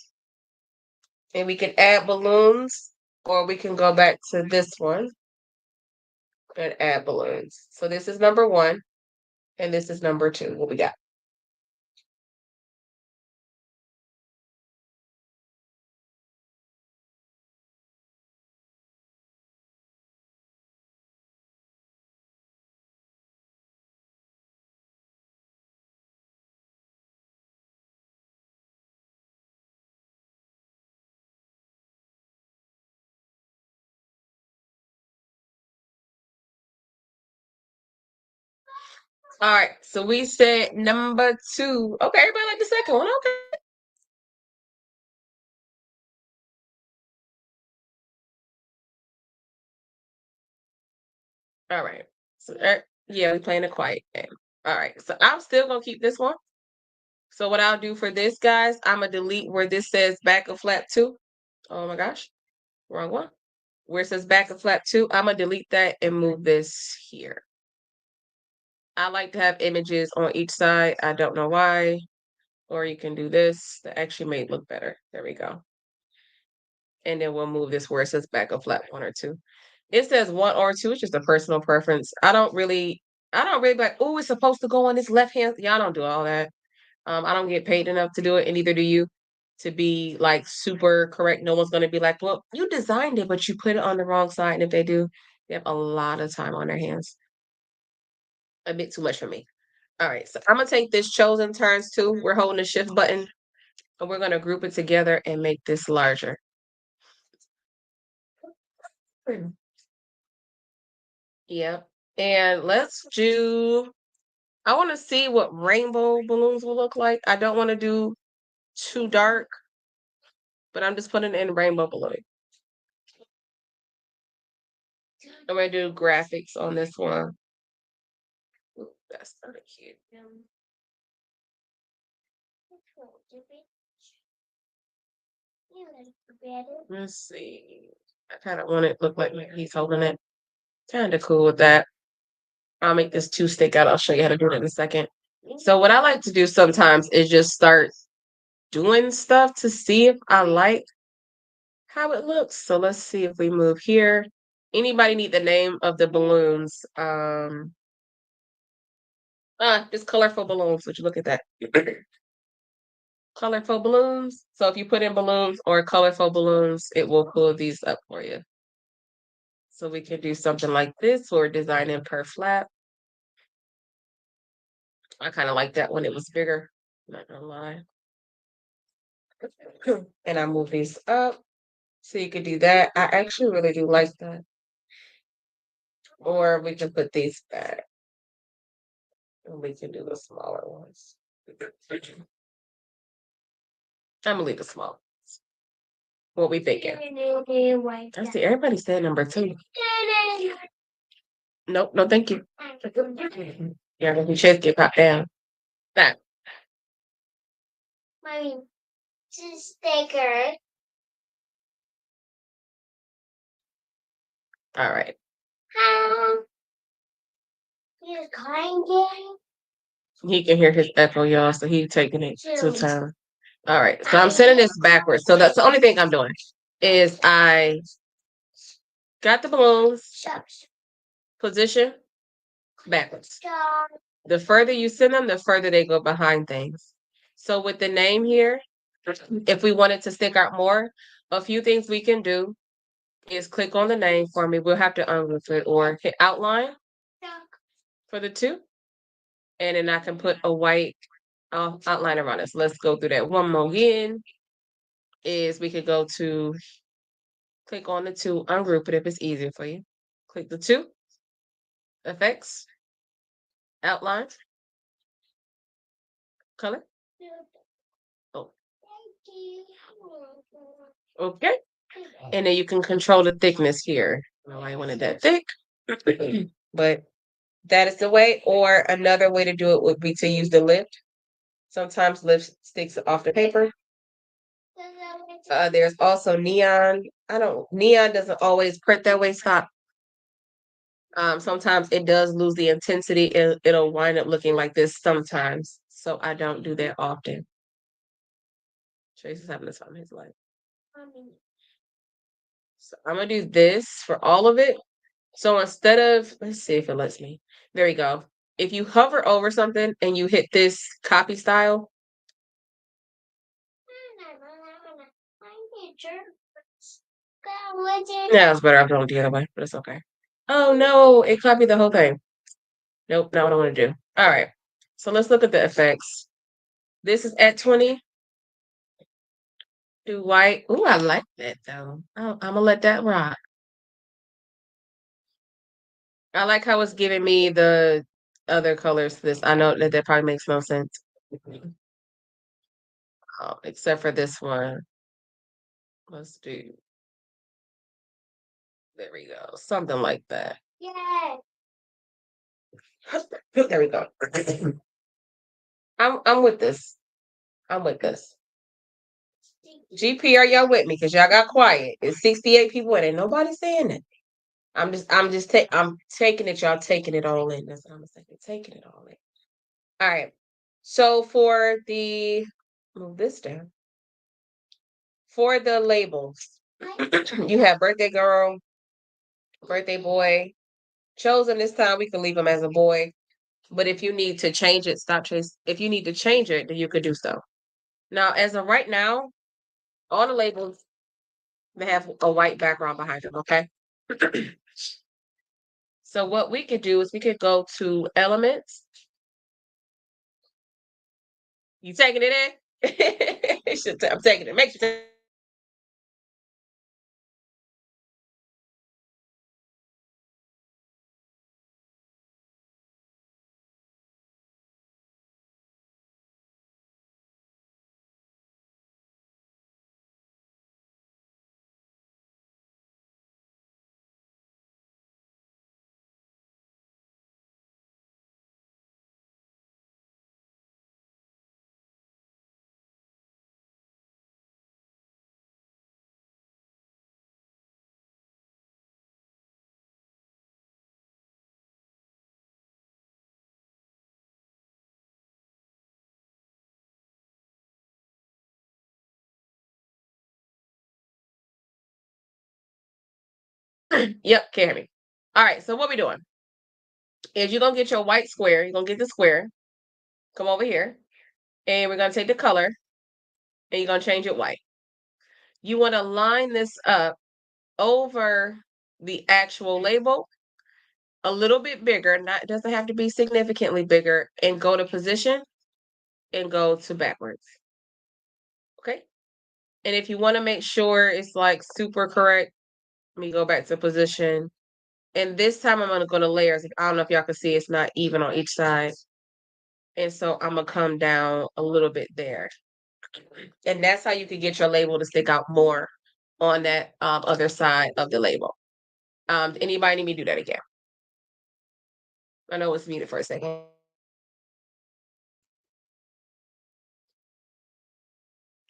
and we can add balloons, or we can go back to this one and add balloons. So this is number 1, and this is number 2. What we got? All right, so we said number 2. Okay, everybody like the second one. Okay. All right. So yeah, we playing a quiet game. All right. So I'm still gonna keep this one. So what I'll do for this, guys, I'm gonna delete where this says back of flap 2. Oh my gosh, wrong one. Where it says back of flap 2, I'm gonna delete that and move this here. I like to have images on each side. I don't know why. Or you can do this. That actually may look better. There we go. And then we'll move this where it says back of flap 1 or 2. It says 1 or 2. It's just a personal preference. I don't really like, oh, it's supposed to go on this left hand. Y'all don't do all that. I don't get paid enough to do it, and neither do you, to be like super correct. No one's gonna be like, well, you designed it, but you put it on the wrong side. And if they do, they have a lot of time on their hands. A bit too much for me. All right, so I'm gonna take this chosen turns too. We're holding the shift button and we're gonna group it together and make this larger. Yeah. And let's do, I want to see what rainbow balloons will look like. I don't want to do too dark, but I'm just putting in rainbow balloon. I'm gonna do graphics on this one. Ooh, that's kind of cute. Let's see. I kind of want it to look like he's holding it. Kind of cool with that. I'll make this 2 stick out. I'll show you how to do it in a second. So what I like to do sometimes is just start doing stuff to see if I like how it looks. So let's see if we move here. Anybody need the name of the balloons? Just colorful balloons. Would you look at that? Colorful balloons. So if you put in balloons or colorful balloons, it will pull these up for you. So we can do something like this or designing per flap. I kind of like that when it was bigger. Not gonna lie. And I move these up so you could do that. I actually really do like that. Or we can put these back and we can do the smaller ones. I'm gonna leave it small. What we thinking? I see everybody said number 2. Nope, no, thank you. Yeah, your chest get popped down. That.
Mommy, sticker.
All right.
You're crying.
He can hear his echo, y'all, so he's taking it to time. All right, so I'm setting this backwards. So that's the only thing I'm doing is I got the balloons position backwards. The further you send them, the further they go behind things. So with the name here, if we wanted to stick out more, a few things we can do is click on the name for me. We'll have to ungroup it or hit outline for the 2. And then I can put a white outline around it. So let's go through that one more again. Is we could go to click on the 2, ungroup it if it's easier for you. Click the 2, effects, outline, color. Oh, okay. And then you can control the thickness here. No, I wanted that thick, but that is the way. Or another way to do it would be to use the lift. Sometimes lift sticks off the paper. There's also neon. Neon doesn't always print that way, Scott. Sometimes it does lose the intensity. It'll wind up looking like this sometimes. So I don't do that often. Trace is having this time in his life. So I'm gonna do this for all of it. So instead of, let's see if it lets me. There we go. If you hover over something and you hit this copy style, yeah, it's better. I don't do the other way, but it's okay. Oh no, it copied the whole thing. Nope, not what I want to do. All right. So let's look at the effects. This is at 20. Do white. Ooh, I like that though. I'm gonna let that rock. I like how it's giving me the other colors to this. I know that probably makes no sense. Except for this one. Let's do. There we go. Something like that.
Yes.
There we go. I'm with this. I'm with this. GP, are y'all with me? Because y'all got quiet. It's 68 people and ain't nobody saying it. I'm taking it, y'all taking it all in. That's what I'm saying. Taking it all in. All right. So for the move this down. For the labels, you have birthday girl, birthday boy. Chosen this time, we can leave them as a boy. But if you need to change it, stop chase. If you need to change it, then you could do so. Now, as of right now, all the labels they have a white background behind them, okay? So what we could do is we could go to elements. You taking it in? I'm taking it. Make sure. Yep, can't hear me. All right, so what we doing is you're gonna get your white square. You're gonna get the square. Come over here, and we're gonna take the color, and you're gonna change it white. You want to line this up over the actual label a little bit bigger. Not it doesn't have to be significantly bigger, and go to position and go to backwards. Okay. And if you want to make sure it's like super correct, let me go back to position. And this time I'm gonna go to layers. I don't know if y'all can see it's not even on each side. And so I'm gonna come down a little bit there. And that's how you can get your label to stick out more on that other side of the label. Anybody need me to do that again? I know it's muted for a second.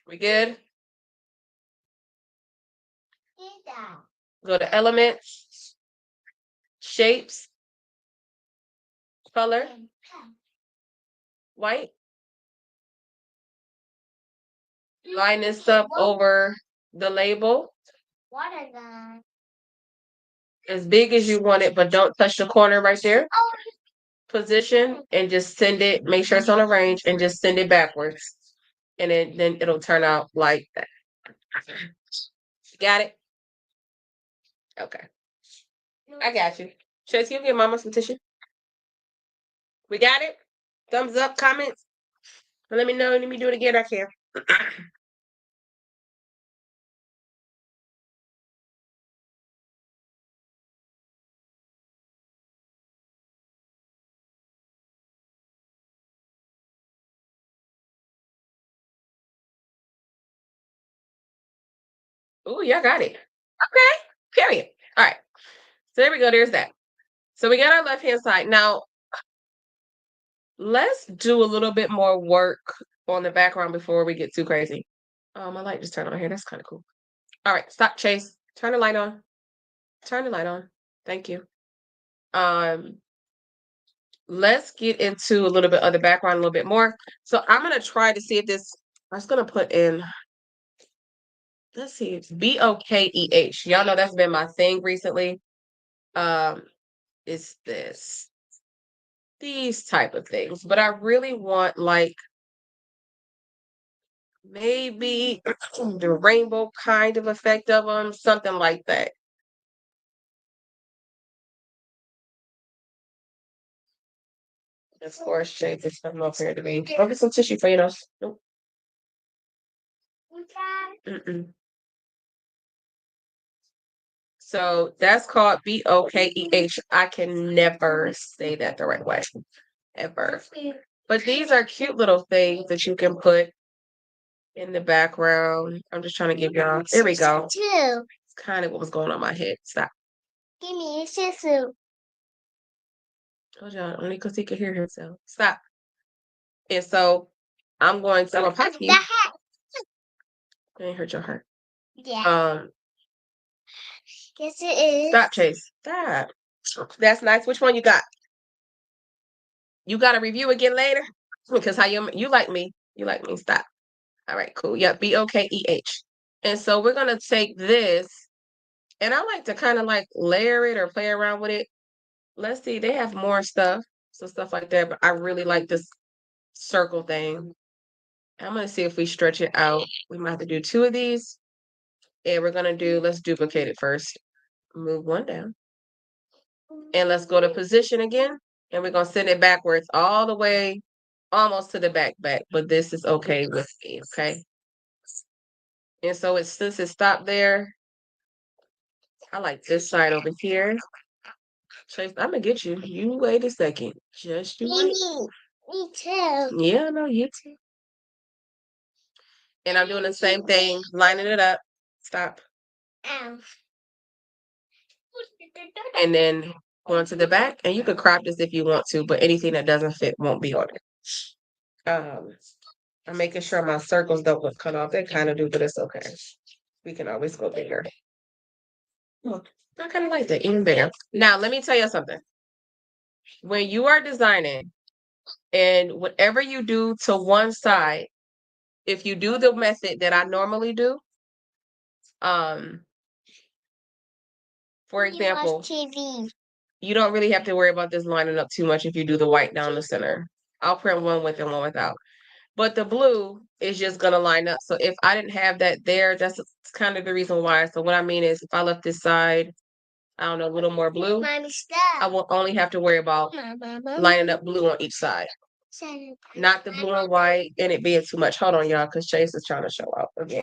We good? Go to elements, shapes, color, white. Line this up over the label as big as you want it, but don't touch the corner right there. Position and just send it, make sure it's on a range and just send it backwards. And then it'll turn out like that. Got it? Okay. I got you. Tracy, you give mama some tissue. We got it? Thumbs up, comments. Let me know. Let me do it again. I can. Oh, y'all got it. Okay. Period. All right. So there we go. There's that. So we got our left hand side. Now, let's do a little bit more work on the background before we get too crazy. Oh, my light just turned on here. That's kind of cool. All right. Stop, Chase. Turn the light on. Turn the light on. Thank you. Let's get into a little bit of the background a little bit more. So I'm gonna try to see if this. I was gonna put in. Let's see. It's BOKEH. Y'all know that's been my thing recently. It's these type of things, but I really want like maybe the rainbow kind of effect of them, something like that. Of course, shape is something up here to me. I'll get some tissue for you know. Nope. Mm-mm. So that's called BOKEH. I can never say that the right way, ever. But these are cute little things that you can put in the background. I'm just trying to give y'all. There we go. It's kind of what was going on in my head. Stop.
Give me a tissue.
Told y'all only because he could hear himself. Stop. And so I'm going to pop you. I ain't hurt your heart.
Yeah. Yes, it is.
Stop, Chase. Stop. That's nice. Which one you got? You got a review again later? Because how you like me. You like me. Stop. All right, cool. Yep, BOKEH. And so we're gonna take this, and I like to kind of like layer it or play around with it. Let's see, they have more stuff, so stuff like that. But I really like this circle thing. I'm gonna see if we stretch it out. We might have to do two of these, and we're gonna do. Let's duplicate it first. Move one down, and let's go to position again, and we're gonna send it backwards all the way, almost to the back. But this is okay with me, okay? And so it's since it stopped there, I like this side over here. Chase, I'm gonna get you. You wait a second. Just you wait.
Me too.
Yeah, no, you too. And I'm doing the same thing, lining it up. Stop.
Ow.
And then going to the back. And you can crop this if you want to, but anything that doesn't fit won't be on it. I'm making sure my circles don't look cut off. They kind of do, but it's okay. We can always go bigger. Look, I kind of like that, even bigger. Now, let me tell you something. When you are designing, and whatever you do to one side, if you do the method that I normally do, um, For
We watch
example,
TV.
you don't really have to worry about this lining up too much if you do the white down the center. I'll print one with and one without. But the blue is just going to line up. So if I didn't have that there, that's kind of the reason why. So what I mean is if I left this side, I don't know, a little more blue,
Mommy, stop.
I will only have to worry about lining up blue on each side. Not the blue and white and it being too much. Hold on, y'all, because Chase is trying to show out again.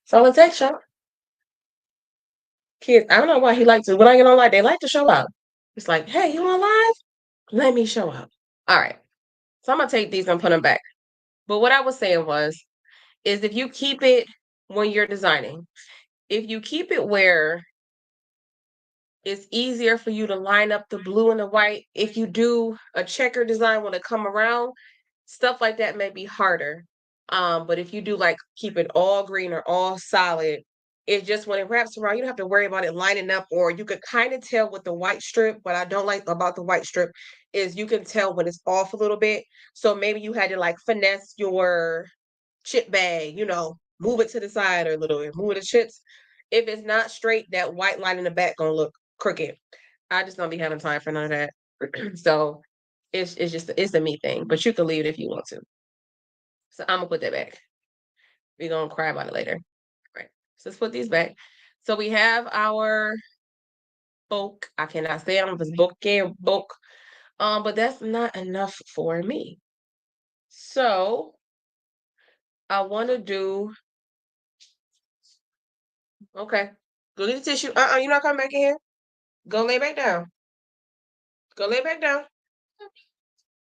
So it's extra. Kids, I don't know why he likes to. When I get on live, they like to show up. It's like, hey, you on live? Let me show up. All right. So I'm gonna take these and put them back. But what I was saying is if you keep it when you're designing, if you keep it where it's easier for you to line up the blue and the white, if you do a checker design when it come around, stuff like that may be harder. But if you do like keep it all green or all solid, it's just when it wraps around, you don't have to worry about it lining up, or you could kind of tell with the white strip. What I don't like about the white strip is you can tell when it's off a little bit. So maybe you had to like finesse your chip bag, move it to the side or a little bit, move the chips. If it's not straight, that white line in the back gonna look crooked. I just don't be having time for none of that. So it's a me thing, but you can leave it if you want to. So I'm gonna put that back. We're gonna cry about it later. All right. So let's put these back. So we have our bulk. I cannot say if it's bouquet or bulk. But that's not enough for me. So I wanna do okay. Go get the tissue. You're not coming back in here. Go lay back down. Go lay back down.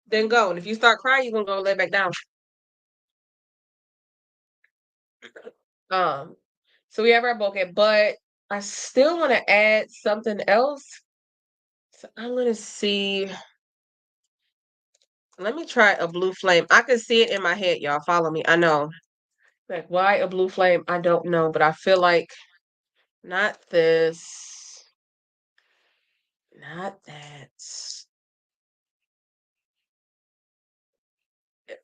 Then go. And if you start crying, you're gonna go lay back down. Um, so we have our bouquet, but I still want to add something else. So I'm gonna see. Let me try a blue flame. I can see it in my head, y'all. Follow me. I know. Like why a blue flame? I don't know, but I feel like not this, not that.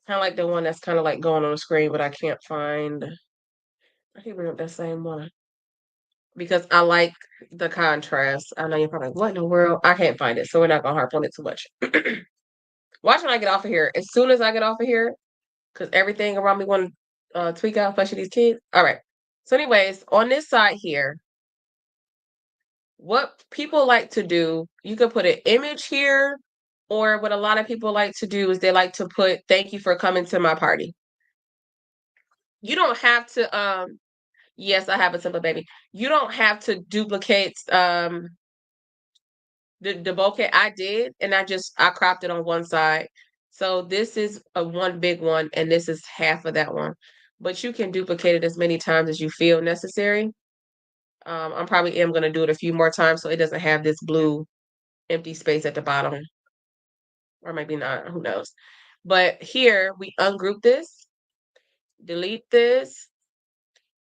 Kind of like the one that's kind of like going on the screen, but I can't find. I can't bring up that same one because I like the contrast. I know you're probably like, what in the world? I can't find it, so we're not gonna harp on it too much. Watch when I get off of here. As soon as I get off of here, because everything around me want to tweak out, especially these kids. All right. So, anyways, on this side here, what people like to do, you can put an image here, or what a lot of people like to do is they like to put "Thank you for coming to my party." You don't have to. Yes, I have a simple baby. You don't have to duplicate the bouquet. I did, and I cropped it on one side. So this is a one big one, and this is half of that one. But you can duplicate it as many times as you feel necessary. I'm probably am gonna do it a few more times so it doesn't have this blue empty space at the bottom, or maybe not. Who knows? But here we ungroup this, delete this,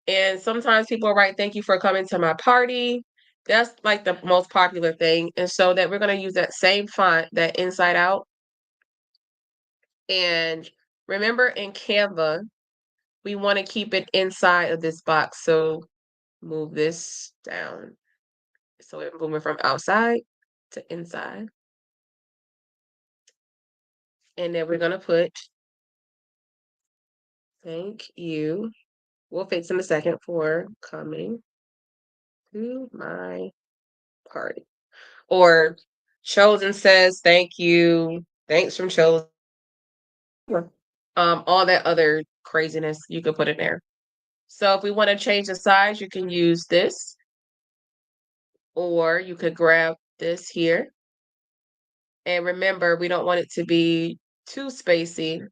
and sometimes people write, "Thank you for coming to my party." That's like the most popular thing, and so that we're gonna use that same font, that inside out. And remember in Canva, we want to keep it inside of this box. So move this down. So we're moving from outside to inside. And then we're going to put thank you. We'll fix in a second for coming to my party. Or Chosen says thank you. Thanks from Chosen. All that other craziness you could put in there. So if we want to change the size, you can use this, or you could grab this here. And remember, we don't want it to be too spacey.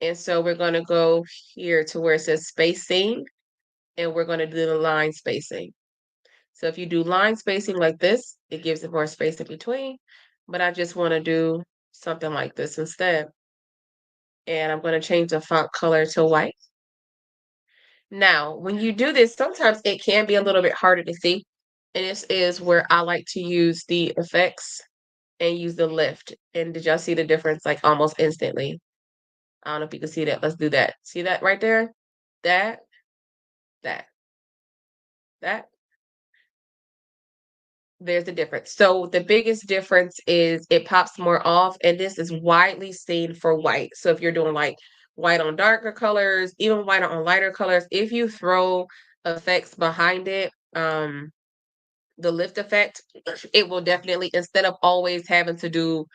And so we're going to go here to where it says spacing, and we're going to do the line spacing. So if you do line spacing like this, it gives it more space in between. But I just want to do something like this instead. And I'm going to change the font color to white. Now, when you do this, sometimes it can be a little bit harder to see. And this is where I like to use the effects and use the lift. And did y'all see the difference like almost instantly? I don't know if you can see that. Let's do that. See that right there? That, that, that. There's the difference. So the biggest difference is it pops more off, and this is widely seen for white. So if you're doing like white on darker colors, even white on lighter colors, if you throw effects behind it, the lift effect, it will definitely, instead of always having to do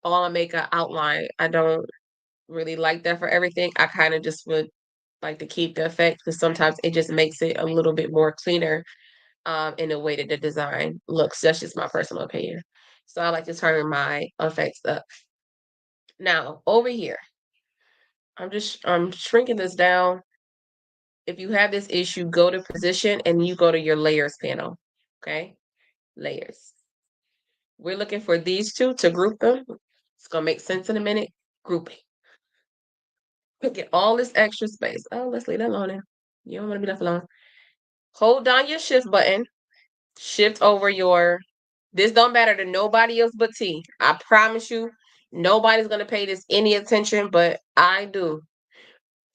all make an outline. I don't really like that for everything. I kind of just would like to keep the effect because sometimes it just makes it a little bit more cleaner in the way that the design looks. That's just my personal opinion. So I like to turn my effects up. Now over here, I'm shrinking this down. If you have this issue, go to position and you go to your layers panel. Okay, layers. We're looking for these two to group them. It's gonna make sense in a minute. Grouping. Get all this extra space. Oh, let's leave that alone then. You don't want to be left alone. Hold down your shift button. Shift over your. This don't matter to nobody else but T. I promise you, nobody's gonna pay this any attention, but I do.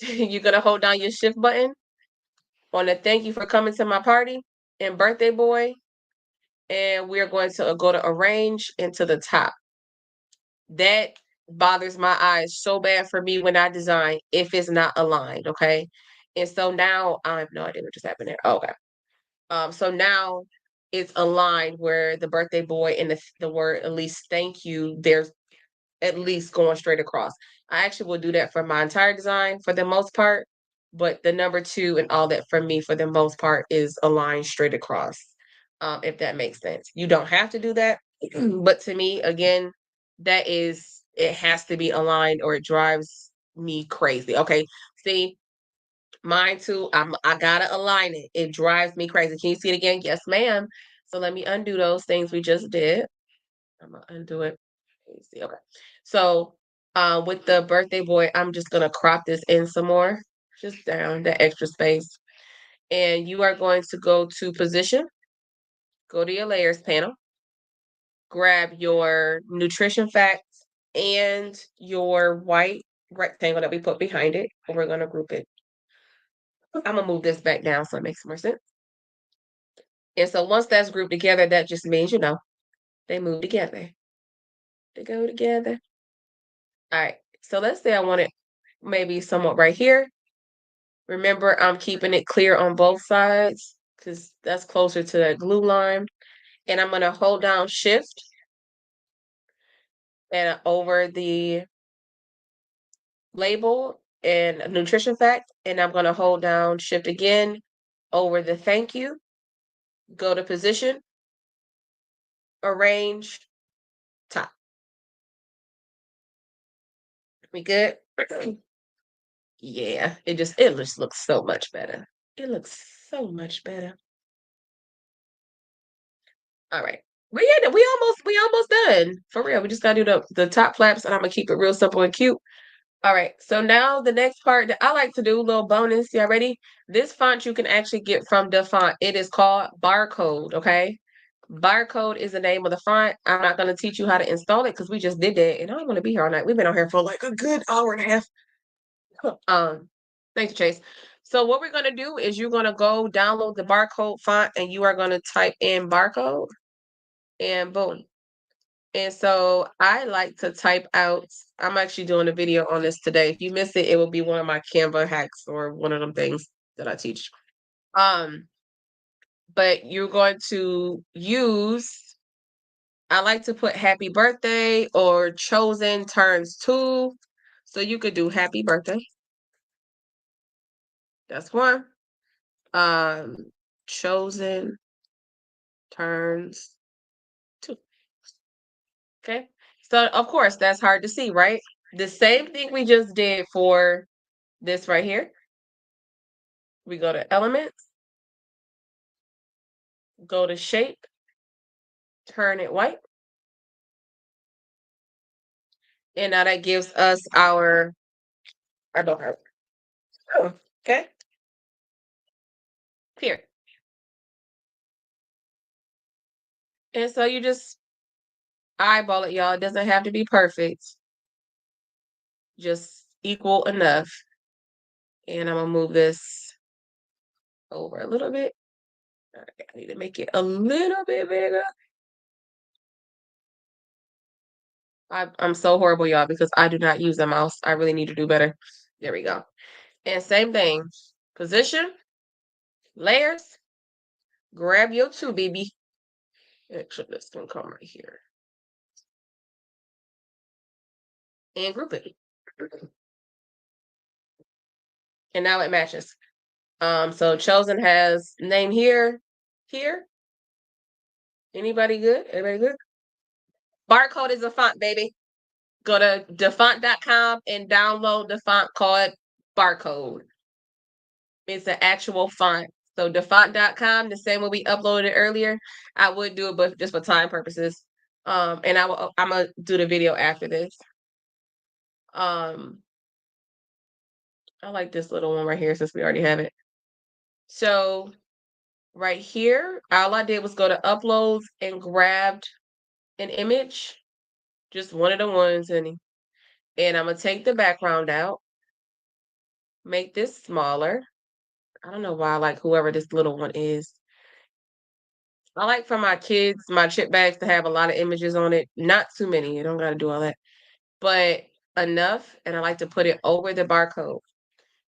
You're gonna hold down your shift button on the thank you for coming to my party and birthday boy, and we're going to go to arrange into the top. That bothers my eyes so bad for me when I design if it's not aligned, okay? And so now I have no idea what just happened there. Okay. So now it's aligned where the birthday boy and the word at least thank you, there's at least going straight across. I actually will do that for my entire design for the most part, but the number two and all that for me for the most part is aligned straight across. If that makes sense. You don't have to do that, but to me, again, that is it has to be aligned or it drives me crazy. Okay. See, mine too. I gotta align it. It drives me crazy. Can you see it again? Yes, ma'am. So let me undo those things we just did. I'm gonna undo it. Let me see. Okay. So with the birthday boy, I'm just gonna crop this in some more, just down the extra space. And you are going to go to position, go to your layers panel, grab your nutrition facts and your white rectangle that we put behind it. And we're gonna group it. I'm gonna move this back down so it makes more sense. And so once that's grouped together, that just means, they move together. They go together. All right. So let's say I want it maybe somewhat right here. Remember, I'm keeping it clear on both sides because that's closer to that glue line. And I'm going to hold down shift and over the label and nutrition fact. And I'm going to hold down shift again over the thank you. Go to position, arrange, top. We good? Yeah, it just looks so much better. It looks so much better. All right. We almost done. For real. We just gotta do the top flaps and I'm gonna keep it real simple and cute. All right. So now the next part that I like to do, a little bonus. Y'all ready? This font you can actually get from the font. It is called Barcode. Okay. Barcode is the name of the font. I'm not gonna teach you how to install it because we just did that and I don't want to be here all night. We've been on here for like a good hour and a half. Um, Thanks, Chase. So what we're gonna do is you're gonna go download the barcode font and you are gonna type in barcode and boom. And so I like to type out, I'm actually doing a video on this today. If you miss it, it will be one of my Canva hacks or one of them things that I teach. Um, but you're going to use, I like to put happy birthday or chosen turns 2. So you could do happy birthday. That's one. Um, chosen turns 2. Okay. So of course that's hard to see, right? The same thing we just did for this right here. We go to elements, go to shape, turn it white. And now that gives us our don't hurt. Oh, okay. Here. And so you just eyeball it, y'all. It doesn't have to be perfect. Just equal enough. And I'm gonna move this over a little bit. I need to make it a little bit bigger. I'm so horrible, y'all, because I do not use a mouse. I really need to do better. There we go. And same thing. Position, layers, grab your 2, baby. Actually, this can come right here. And group it. And now it matches. So chosen has name here. Anybody good? Everybody good? Barcode is a font, baby. Go to defont.com and download the font called Barcode. It's an actual font. So defont.com, the same way we uploaded it earlier. I would do it, but just for time purposes. And I'm gonna do the video after this. I like this little one right here since we already have it. So right here, all I did was go to uploads and grabbed an image, just one of the ones, honey. And I'm gonna take the background out, make this smaller. I don't know why I like whoever this little one is. I like for my kids, my chip bags to have a lot of images on it. Not too many. You don't got to do all that, but enough. And I like to put it over the barcode.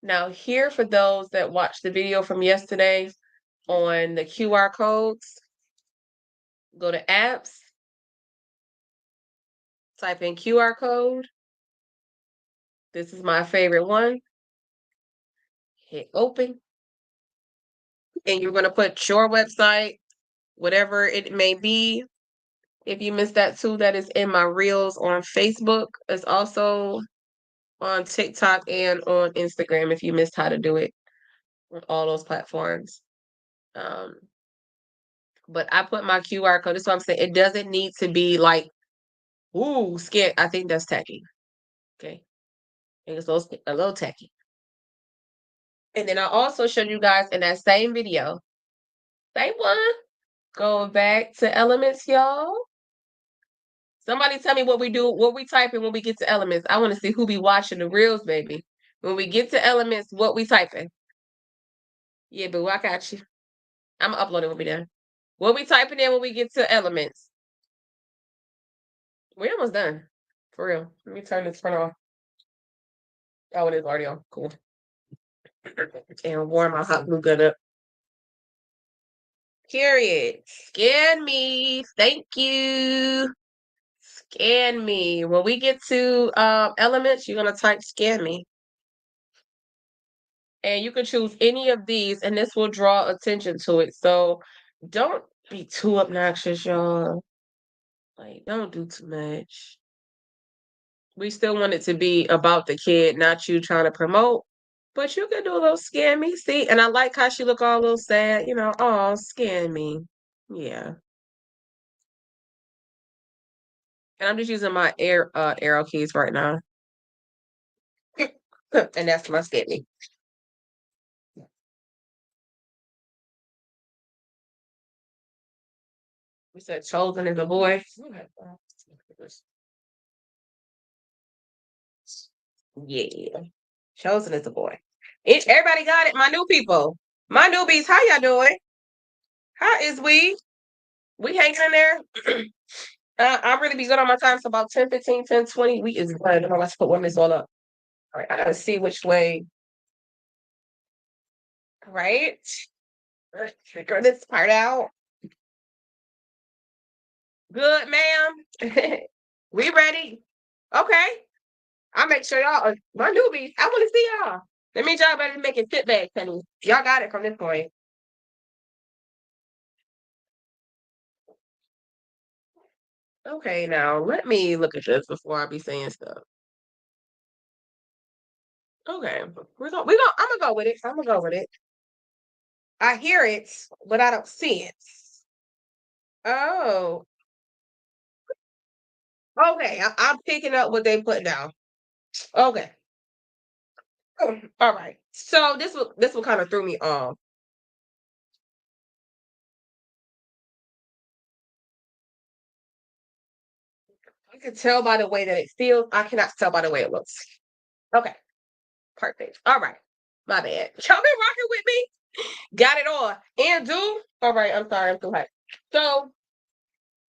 Now, here for those that watched the video from yesterday on the QR codes, go to apps, type in QR code. This is my favorite one. Hit open. And you're going to put your website, whatever it may be. If you missed that too, that is in my reels on Facebook. It's also on TikTok and on Instagram if you missed how to do it on all those platforms. But I put my QR code. That's what I'm saying. It doesn't need to be like, ooh, scared. I think that's tacky. Okay. I think it's a little tacky. And then I also showed you guys in that same video, same one, going back to elements, y'all. Somebody tell me what we do, what we type in when we get to elements. I want to see who be watching the reels, baby. When we get to elements, what we typing? Yeah, but I got you. I'm gonna upload it when we done. What we typing in when we get to elements? We almost done. For real. Let me turn this front off. Oh, it is already on. Cool. And warm my hot glue gun up. Period. Scan me. Thank you. Scan me. When we get to elements, you're gonna type scan me. And you can choose any of these, and this will draw attention to it. So don't be too obnoxious, y'all. Like, don't do too much. We still want it to be about the kid, not you trying to promote. But you can do a little scan me. See, and I like how she look all a little sad, oh, scan me. Yeah. And I'm just using my arrow keys right now. And that's my scan me. We said chosen is a boy. Yeah. Chosen is a boy. Everybody got it. My new people. My newbies, how y'all doing? How is we? We hanging in there? I'll really be good on my time. So about 10, 15, 10, 20. We is good. Let's put one this all up. All right, I gotta see which way. All right. Let's figure this part out. Good, ma'am. We ready? Okay. I'll make sure y'all my newbies. I want to see y'all. That means y'all better be making tip bags, honey. Y'all got it from this point. Okay, now let me look at this before I be saying stuff. Okay, I'm gonna go with it. I'm gonna go with it. I hear it, but I don't see it. Oh, okay. I'm picking up what they put down. Okay. All right. So this will kind of threw me off. I can tell by the way that it feels. I cannot tell by the way it looks. Okay. Perfect. All right. My bad. Y'all been rocking with me. Got it all. And do. All right. I'm sorry. I'm too hot. So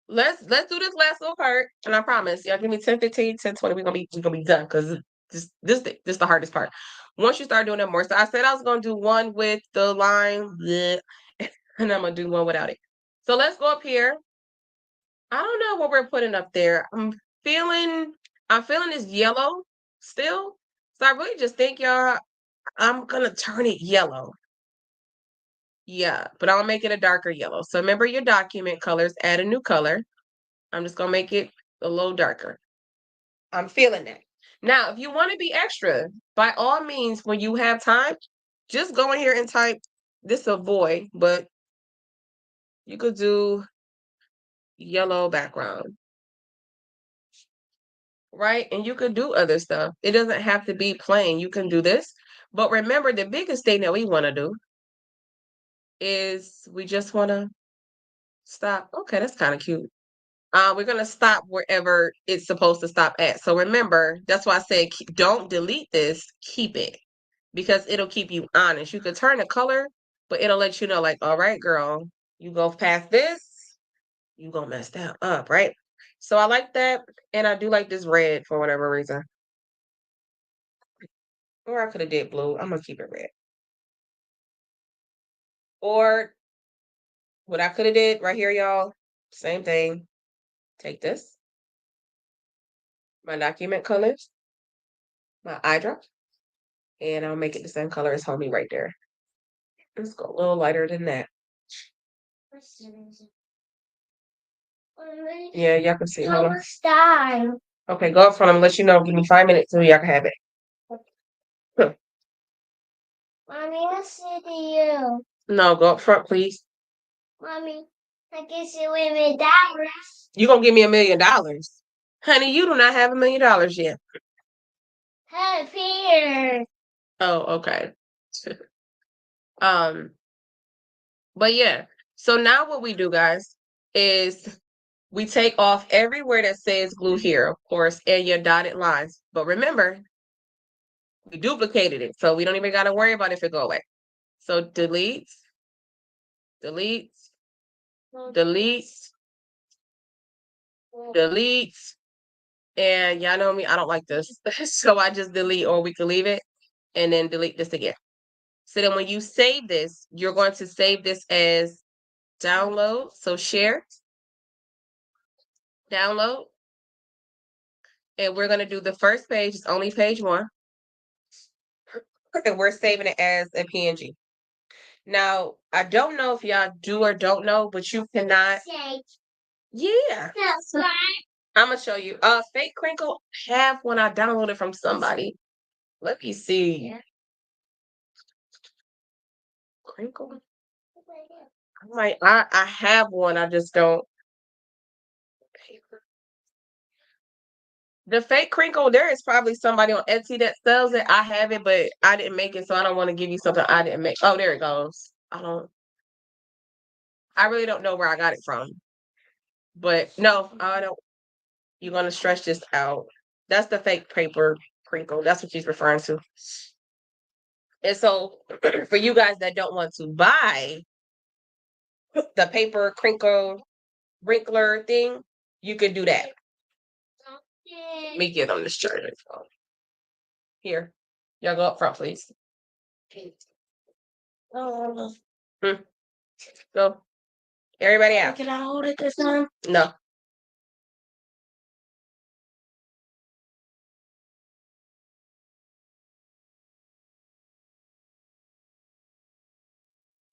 let's do this last little part, and I promise y'all give me 10, 15, 10, 20. We're gonna be done because this the hardest part. Once you start doing it more, so I said I was gonna do one with the line, bleh, and I'm gonna do one without it. So let's go up here. I don't know what we're putting up there. Feeling I'm feeling this yellow still. So I really just think y'all I'm gonna turn it yellow. Yeah, but I'll make it a darker yellow. So remember your document colors, add a new color. I'm just gonna make it a little darker. I'm feeling that. Now, if you want to be extra, by all means, when you have time, just go in here and type this a boy, but you could do yellow background, right? And you could do other stuff. It doesn't have to be plain. You can do this. But remember, the biggest thing that we want to do is we just want to stop. Okay, that's kind of cute. We're gonna stop wherever it's supposed to stop at. So remember, that's why I said don't delete this, keep it because it'll keep you honest. You could turn the color, but it'll let you know, like, all right, girl, you go past this, you gonna mess that up, right? So I like that, and I do like this red for whatever reason. Or I could have did blue. I'm gonna keep it red. Or what I could have did right here, y'all, same thing. Take this, my document colors, my eye drop, and I'll make it the same color as homie right there. Let's go a little lighter than that. Yeah, y'all can see. Hold on.
Style.
Okay, go up front. I'm gonna let you know. Give me 5 minutes so y'all can have it.
Mommy, I see you.
No, go up front, please.
Mommy, I can see with me dollars.
You gonna give me $1 million. Honey, you do not have $1 million yet.
Help here.
Oh, okay. Um, but yeah. So now what we do, guys, is we take off everywhere that says glue here, of course, and your dotted lines. But remember, we duplicated it, so we don't even gotta worry about if it go away. So delete, delete, delete, delete. And y'all know me, I don't like this. So I just delete, or we can leave it and then delete this again. So then when you save this, you're going to save this as download. So share, download. And we're going to do the first page. It's only page 1. And we're saving it as a PNG. Now, I don't know if y'all do or don't know, but you cannot. Yeah.
That's right.
I'm going to show you. Fake Crinkle, have one I downloaded from somebody. Let me see.
Yeah.
Crinkle? I have one. I just don't. The fake crinkle, there is probably somebody on Etsy that sells it. I have it, but I didn't make it, so I don't want to give you something I didn't make. Oh, there it goes. I really don't know where I got it from. But no, I don't. You're gonna stretch this out. That's the fake paper crinkle. That's what she's referring to. And so for you guys that don't want to buy the paper wrinkler thing, you can do that. Let me give them this charger. Here. Y'all go up front, please. Go. Everybody out. Can I hold it this time? No.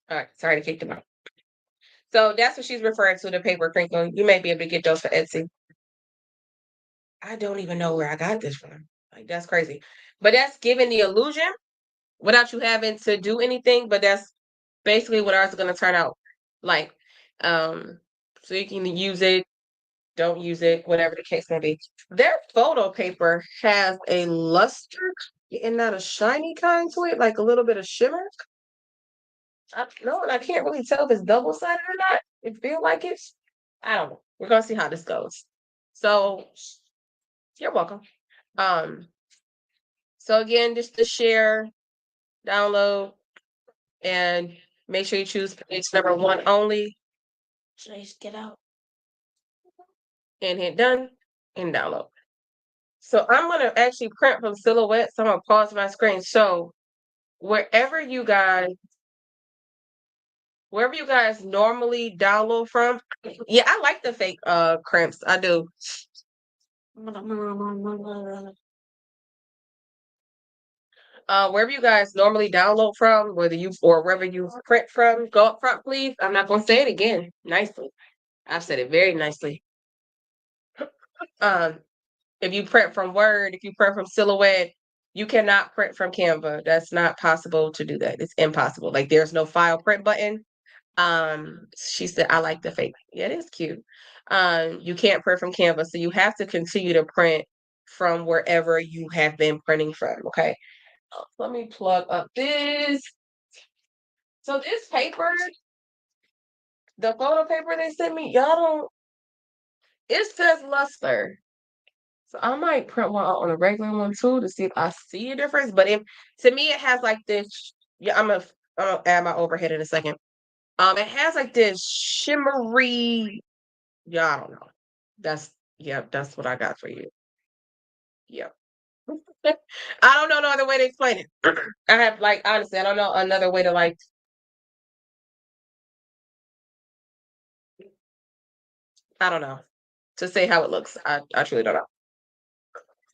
All right. Sorry to kick them out. So that's what she's referring to, the paper crinkle. You may be able to get those for Etsy. I don't even know where I got this from. Like, that's crazy. But that's giving the illusion without you having to do anything. But that's basically what ours is going to turn out like. So you can use it, don't use it, whatever the case may be. Their photo paper has a luster and not a shiny kind to it, like a little bit of shimmer. I can't really tell if it's double sided or not. It feels like it. I don't know. We're gonna see how this goes. So you're welcome. Um, so again, just to share, download, and make sure you choose page number 1 only. Should I just get out? And hit done and download. So I'm gonna actually print from Silhouette. So I'm gonna pause my screen. So wherever you guys normally download from, yeah, I like the fake crimps. I do. Wherever you guys normally download from, wherever you print from, go up front, please. I'm not gonna say it again. Nicely. I've said it very nicely. If you print from Word, if you print from Silhouette, you cannot print from Canva. That's not possible to do that. It's impossible. Like, there's no file print button. She said, I like the fake. Yeah, it is cute. You can't print from Canva, so you have to continue to print from wherever you have been printing from. Okay. Let me plug up this. So this paper, the photo paper they sent me, y'all don't. It says luster. So I might print one out on a regular one too to see if I see a difference. But to me, it has like this. Yeah, I'm gonna add my overhead in a second. It has like this shimmery. Yeah, I don't know. That's what I got for you. Yep. I don't know no other way to explain it. I have, like, honestly, I don't know another way to, like, I don't know, to say how it looks. I truly don't know.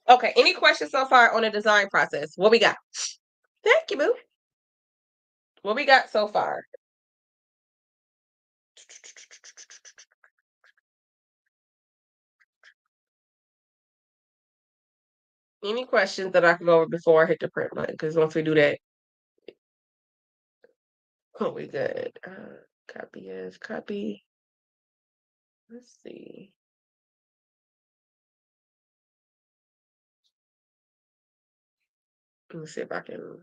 Okay, any questions so far on the design process? What we got? Thank you, boo. What we got so far? Any questions that I can go over before I hit the print button? Because once we do that, oh, we good. Copy as copy. Let's see. Let me see if I can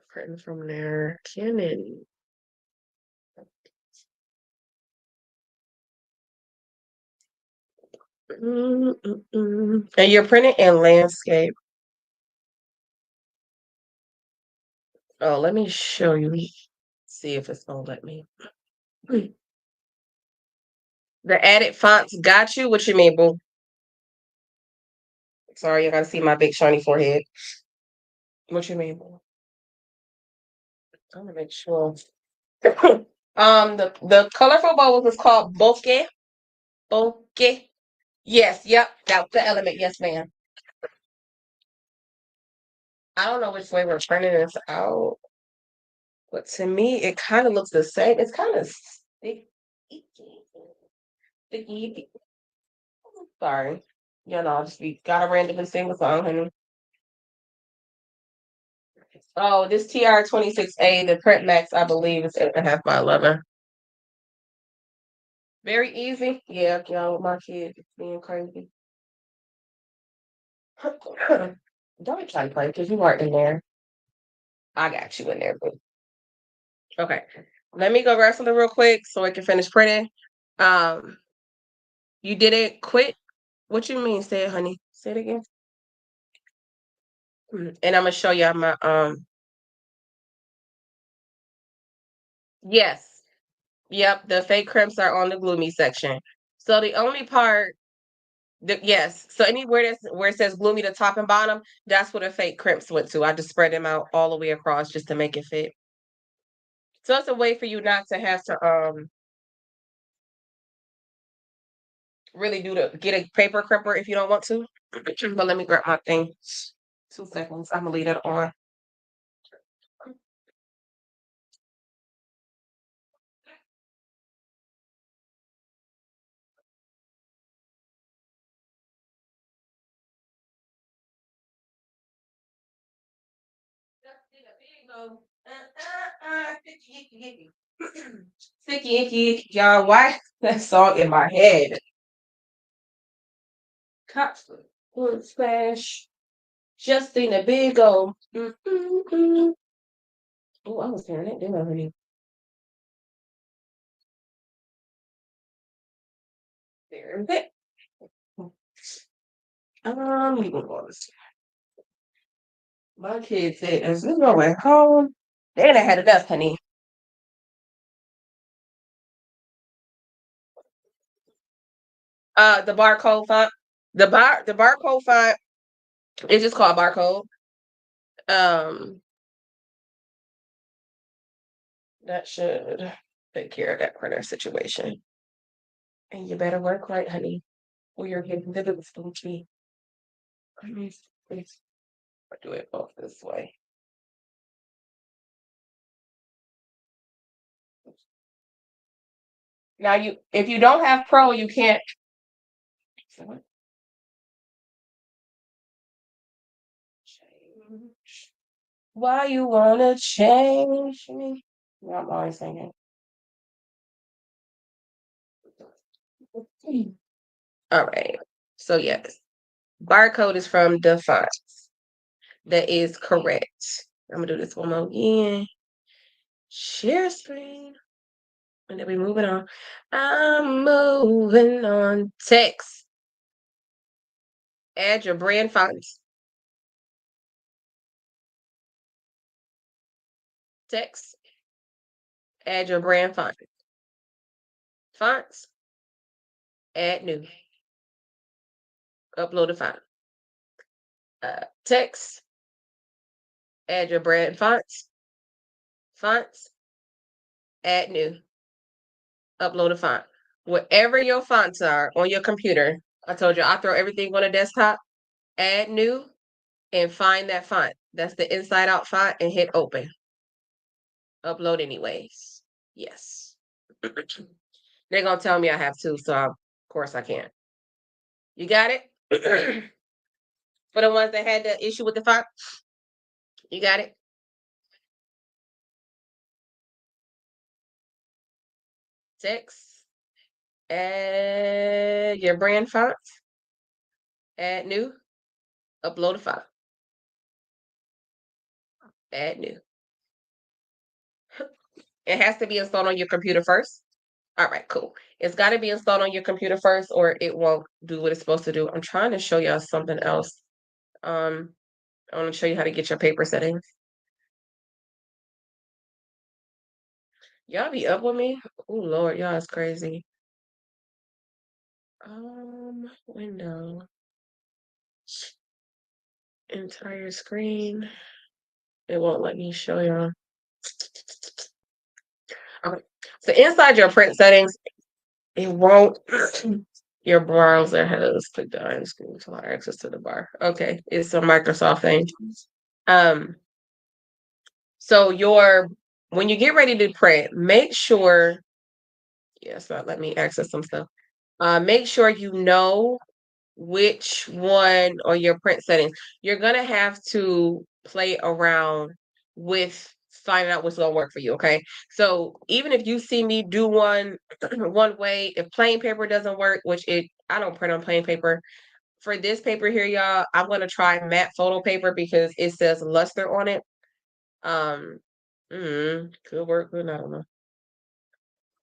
print from there. Canon. And you're printing in landscape. Oh, let me show you. See if it's gonna let me. The added fonts got you. What you mean, boo? Sorry, you gotta see my big shiny forehead. What you mean, boo? I'm gonna make sure. The colorful bubbles is called bokeh. Bokeh. Yes, yep, that's the element. Yes, ma'am. I don't know which way we're turning this out, but to me, it kind of looks the same. It's kind of sticky. Sticky. Sorry. You know, just be gotta randomly sing a song, honey. Oh, this TR26A, the print max, I believe, is 8.5 by 11. Very easy. Yeah, y'all, my kid is being crazy. Don't try to play because you weren't in there. I got you in there, boo. Okay. Let me go grab something real quick so I can finish printing. Um, you didn't quit? What you mean? Say it, honey. Say it again. And I'm gonna show you my yes. Yep, the fake crimps are on the gloomy section. So the only part yes. So anywhere that's where it says gloomy the top and bottom, that's where the fake crimps went to. I just spread them out all the way across just to make it fit. So it's a way for you not to have to really do the get a paper crimper if you don't want to. But let me grab my thing. 2 seconds. I'm gonna leave that on. Sticky icky, y'all. Why that song in my head? Cops would splash. Just in a big old. Oh, I was hearing it, didn't I, honey? There's it. My kids said, as we going home, they done had enough, honey. The barcode font. The barcode font is just called barcode. Um, that should take care of that printer situation. And you better work right, honey, or you're getting the spooky. Please do it both this way. Now if you don't have pro, you can't. Change. Why you wanna change me? Yeah, I'm always singing. All right. So yes, barcode is from the fonts. That is correct. I'm gonna do this one more again. Share screen. And then we moving on. I'm moving on. Text. Add your brand fonts. Text. Add your brand font. Fonts. Add new. Upload a font. Text. Add your brand fonts. Fonts. Add new. Upload a font. Whatever your fonts are on your computer, I told you I throw everything on a desktop. Add new and find that font. That's the inside out font and hit open. Upload anyways. Yes. They're gonna tell me I have to, so of course I can't. You got it? For the ones that had the issue with the font, you got it? Text. Add your brand font. Add new. Upload a file. Add new. It has to be installed on your computer first. All right, cool. It's got to be installed on your computer first, or it won't do what it's supposed to do. I'm trying to show y'all something else. I want to show you how to get your paper settings. Y'all be up with me? Oh Lord, y'all is crazy. Window. Entire screen. It won't let me show y'all. Okay. So inside your print settings, it won't. Your browser has clicked the iron screen to allow access to the bar. Okay, it's a Microsoft thing. Um, so when you get ready to print, make sure. Yes, not let me access some stuff. Make sure you know which one on your print settings. You're gonna have to play around with finding out what's gonna work for you. Okay, so even if you see me do one one way, if plain paper doesn't work, I don't print on plain paper. For this paper here, y'all, I'm gonna try matte photo paper because it says luster on it. Um, could work, good. I don't know.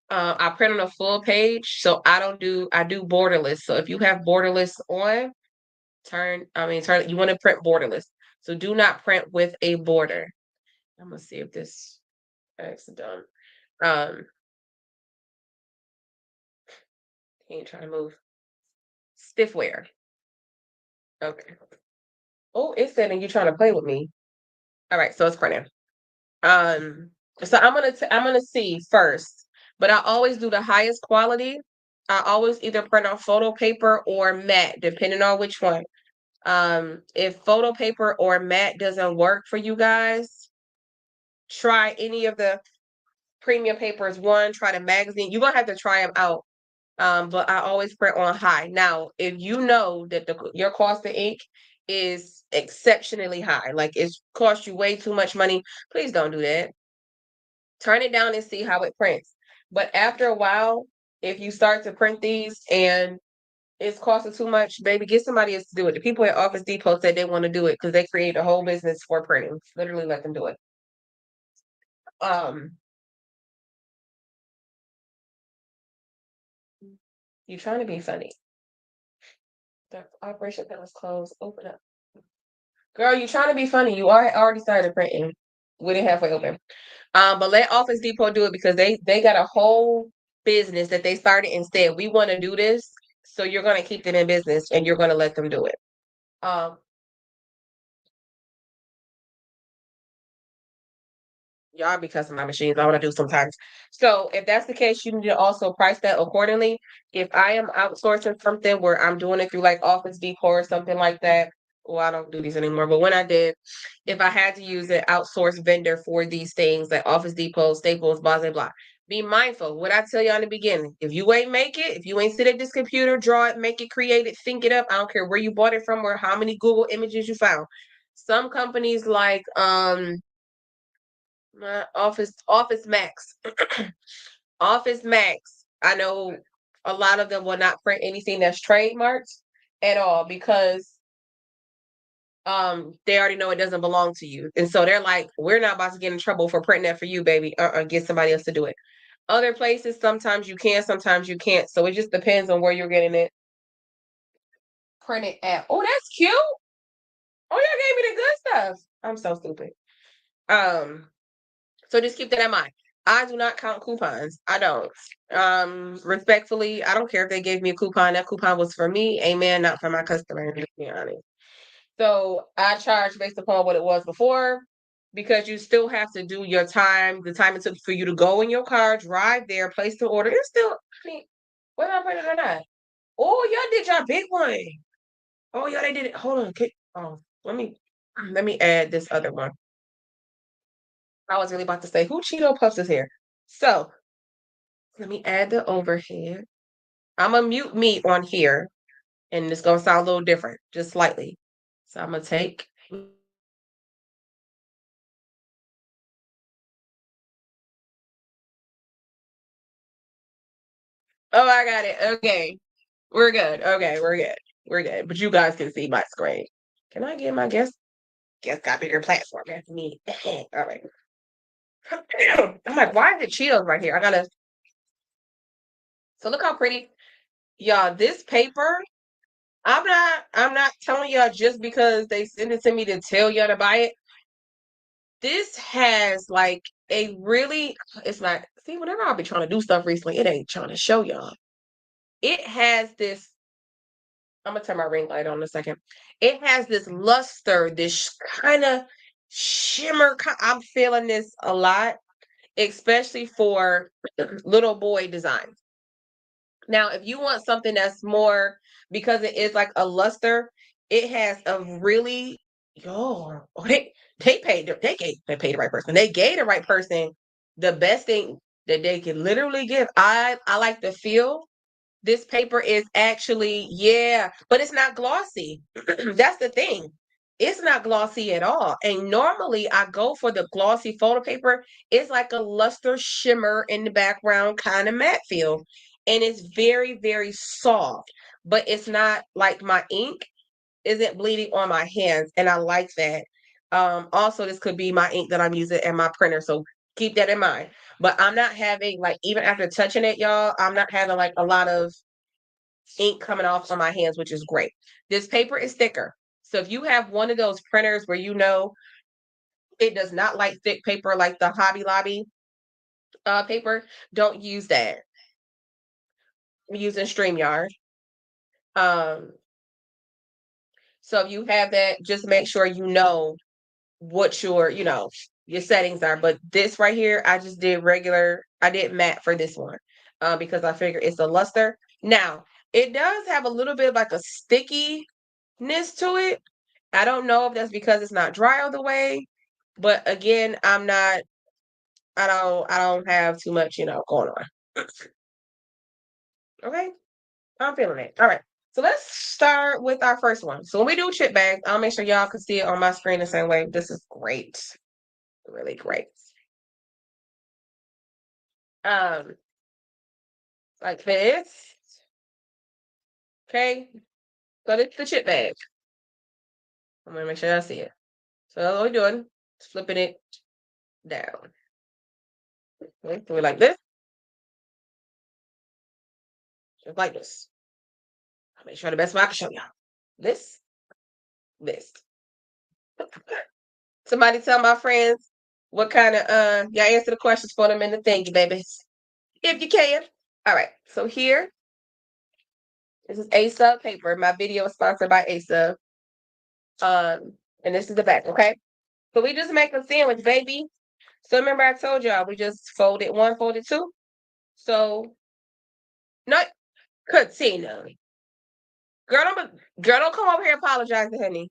I print on a full page, so I do borderless. So if you have borderless on, turn, you want to print borderless. So do not print with a border. I'm gonna see if this is done. He ain't trying to move. Stiffware. Okay. Oh, it's saying you trying to play with me. All right, so it's printing. Um, so I'm gonna see first, but I always do the highest quality. I always either print on photo paper or matte, depending on which one. If photo paper or matte doesn't work for you guys, try any of the premium papers. One, try the magazine. You're gonna have to try them out. But I always print on high. Now, if you know that your cost of ink is exceptionally high, like it's cost you way too much money, please don't do that. Turn it down and see how it prints. But after a while, if you start to print these and it's costing too much, baby, get somebody else to do it. The people at Office Depot said they want to do it because they create a whole business for printing. Literally let them do it. Um, you trying to be funny. The operation pen was closed. Open up. Girl, you trying to be funny. You already started printing with it halfway open. But let Office Depot do it because they got a whole business that they started and said, we want to do this. So you're gonna keep them in business and you're gonna let them do it. Um, y'all be cussing my machines. I want to do sometimes. So if that's the case, you need to also price that accordingly. If I am outsourcing something where I'm doing it through like Office Depot or something like that, well, I don't do these anymore. But when I did, if I had to use an outsourced vendor for these things like Office Depot, Staples, blah, blah, blah, be mindful. What I tell you in the beginning, if you ain't make it, if you ain't sit at this computer, draw it, make it, create it, think it up, I don't care where you bought it from or how many Google images you found. Some companies like Office Max. Office Max. I know a lot of them will not print anything that's trademarked at all because they already know it doesn't belong to you. And so they're like, we're not about to get in trouble for printing that for you, baby. Get somebody else to do it. Other places, sometimes you can, sometimes you can't. So it just depends on where you're getting it printed at. Oh, that's cute. Oh, y'all gave me the good stuff. I'm so stupid. Um, So just keep that in mind. I do not count coupons. I don't. Respectfully, I don't care if they gave me a coupon. That coupon was for me, amen, not for my customer, to be honest. So I charge based upon what it was before because you still have to do your time, the time it took for you to go in your car, drive there, place the order. It's still, I mean, whether I put it or not. Oh, y'all did your big one. Oh, yeah, they did it. Hold on. Oh, let me add this other one. I was really about to say, who Cheeto Puffs is here? So let me add the overhead. I'm gonna mute me on here, and it's gonna sound a little different, just slightly. So I'm gonna take. Oh, I got it. Okay, we're good. Okay, we're good. We're good. But you guys can see my screen. Can I get my guest? Guest got bigger platform. That's me. All right. I'm like, why is it Cheetos right here? I gotta. So look how pretty, y'all. This paper. I'm not telling y'all just because they send it to me to tell y'all to buy it. This has like a really, it's not, see, whenever I'll be trying to do stuff recently, it ain't trying to show y'all. It has this, I'm gonna turn my ring light on in a second. It has this luster, this kind of shimmer. I'm feeling this a lot, especially for little boy designs. Now, if you want something that's more, because it is like a luster, it has a really, yo, they paid the right person. They gave the right person the best thing that they can literally give. I like the feel. This paper is actually, yeah, but it's not glossy. That's the thing. It's not glossy at all. And normally I go for the glossy photo paper. It's like a luster shimmer in the background, kind of matte feel. And it's very, very soft, but it's not like my ink isn't bleeding on my hands. And I like that. Also, this could be my ink that I'm using and my printer. So keep that in mind. But I'm not having like, even after touching it, y'all, I'm not having like a lot of ink coming off on my hands, which is great. This paper is thicker. So if you have one of those printers where you know it does not like thick paper like the Hobby Lobby paper, don't use that. I'm using StreamYard. Um, so if you have that, just make sure you know what your settings are. But this right here, I just did regular. I did matte for this one because I figure it's a luster. Now it does have a little bit of like a stickiness to it. I don't know if that's because it's not dry all the way, but again, I'm not. I don't have too much, going on. Okay, I'm feeling it. All right. So let's start with our first one. So when we do chip bags, I'll make sure y'all can see it on my screen the same way. This is great. Really great. Um, like this. Okay. So this is the chip bag. I'm gonna make sure y'all see it. So all we're doing is flipping it down. Okay. So we like this, just like this. I'll make sure the best way I can show y'all. This, this. Somebody tell my friends what kind of y'all answer the questions for them in the thingy, babies. If you can. All right. So here, this is ASA paper. My video is sponsored by ASA. And this is the back, okay? So we just make a sandwich, baby. So remember I told y'all we just folded one, folded two. So not Katina. Girl, don't come over here and apologize to honey.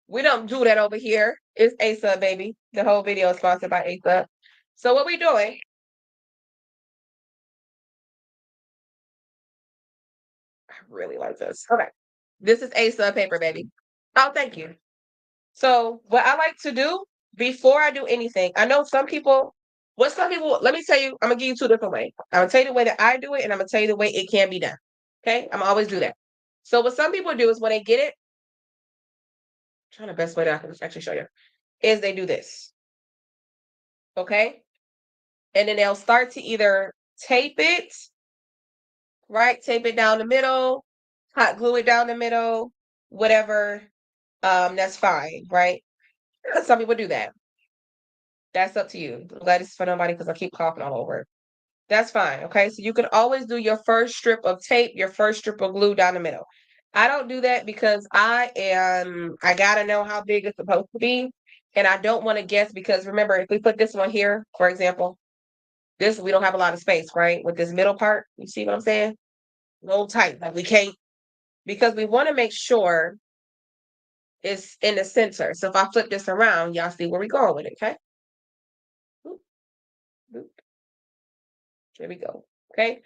We don't do that over here. It's ASA, baby. The whole video is sponsored by ASA. So what we doing? I really like this. Okay. This is ASA paper, baby. Oh, thank you. So what I like to do before I do anything, I know some people, let me tell you, I'm gonna give you two different ways. I'm gonna tell you the way that I do it, and I'm gonna tell you the way it can be done. Okay, I'm gonna always do that. So what some people do is when they get it, I'm trying the best way that I can actually show you, is they do this. Okay, and then they'll start to either tape it, right? Tape it down the middle, hot glue it down the middle, whatever. That's fine, right? Some people do that. That's up to you. I'm glad it's for nobody because I keep coughing all over it. That's fine. Okay. So you can always do your first strip of tape, your first strip of glue down the middle. I don't do that because I gotta know how big it's supposed to be. And I don't want to guess because remember, if we put this one here, for example, we don't have a lot of space, right? With this middle part, you see what I'm saying? A little tight. Like we can't, because we want to make sure it's in the center. So if I flip this around, y'all see where we're going with it. Okay. Boop, boop. There we go. Okay.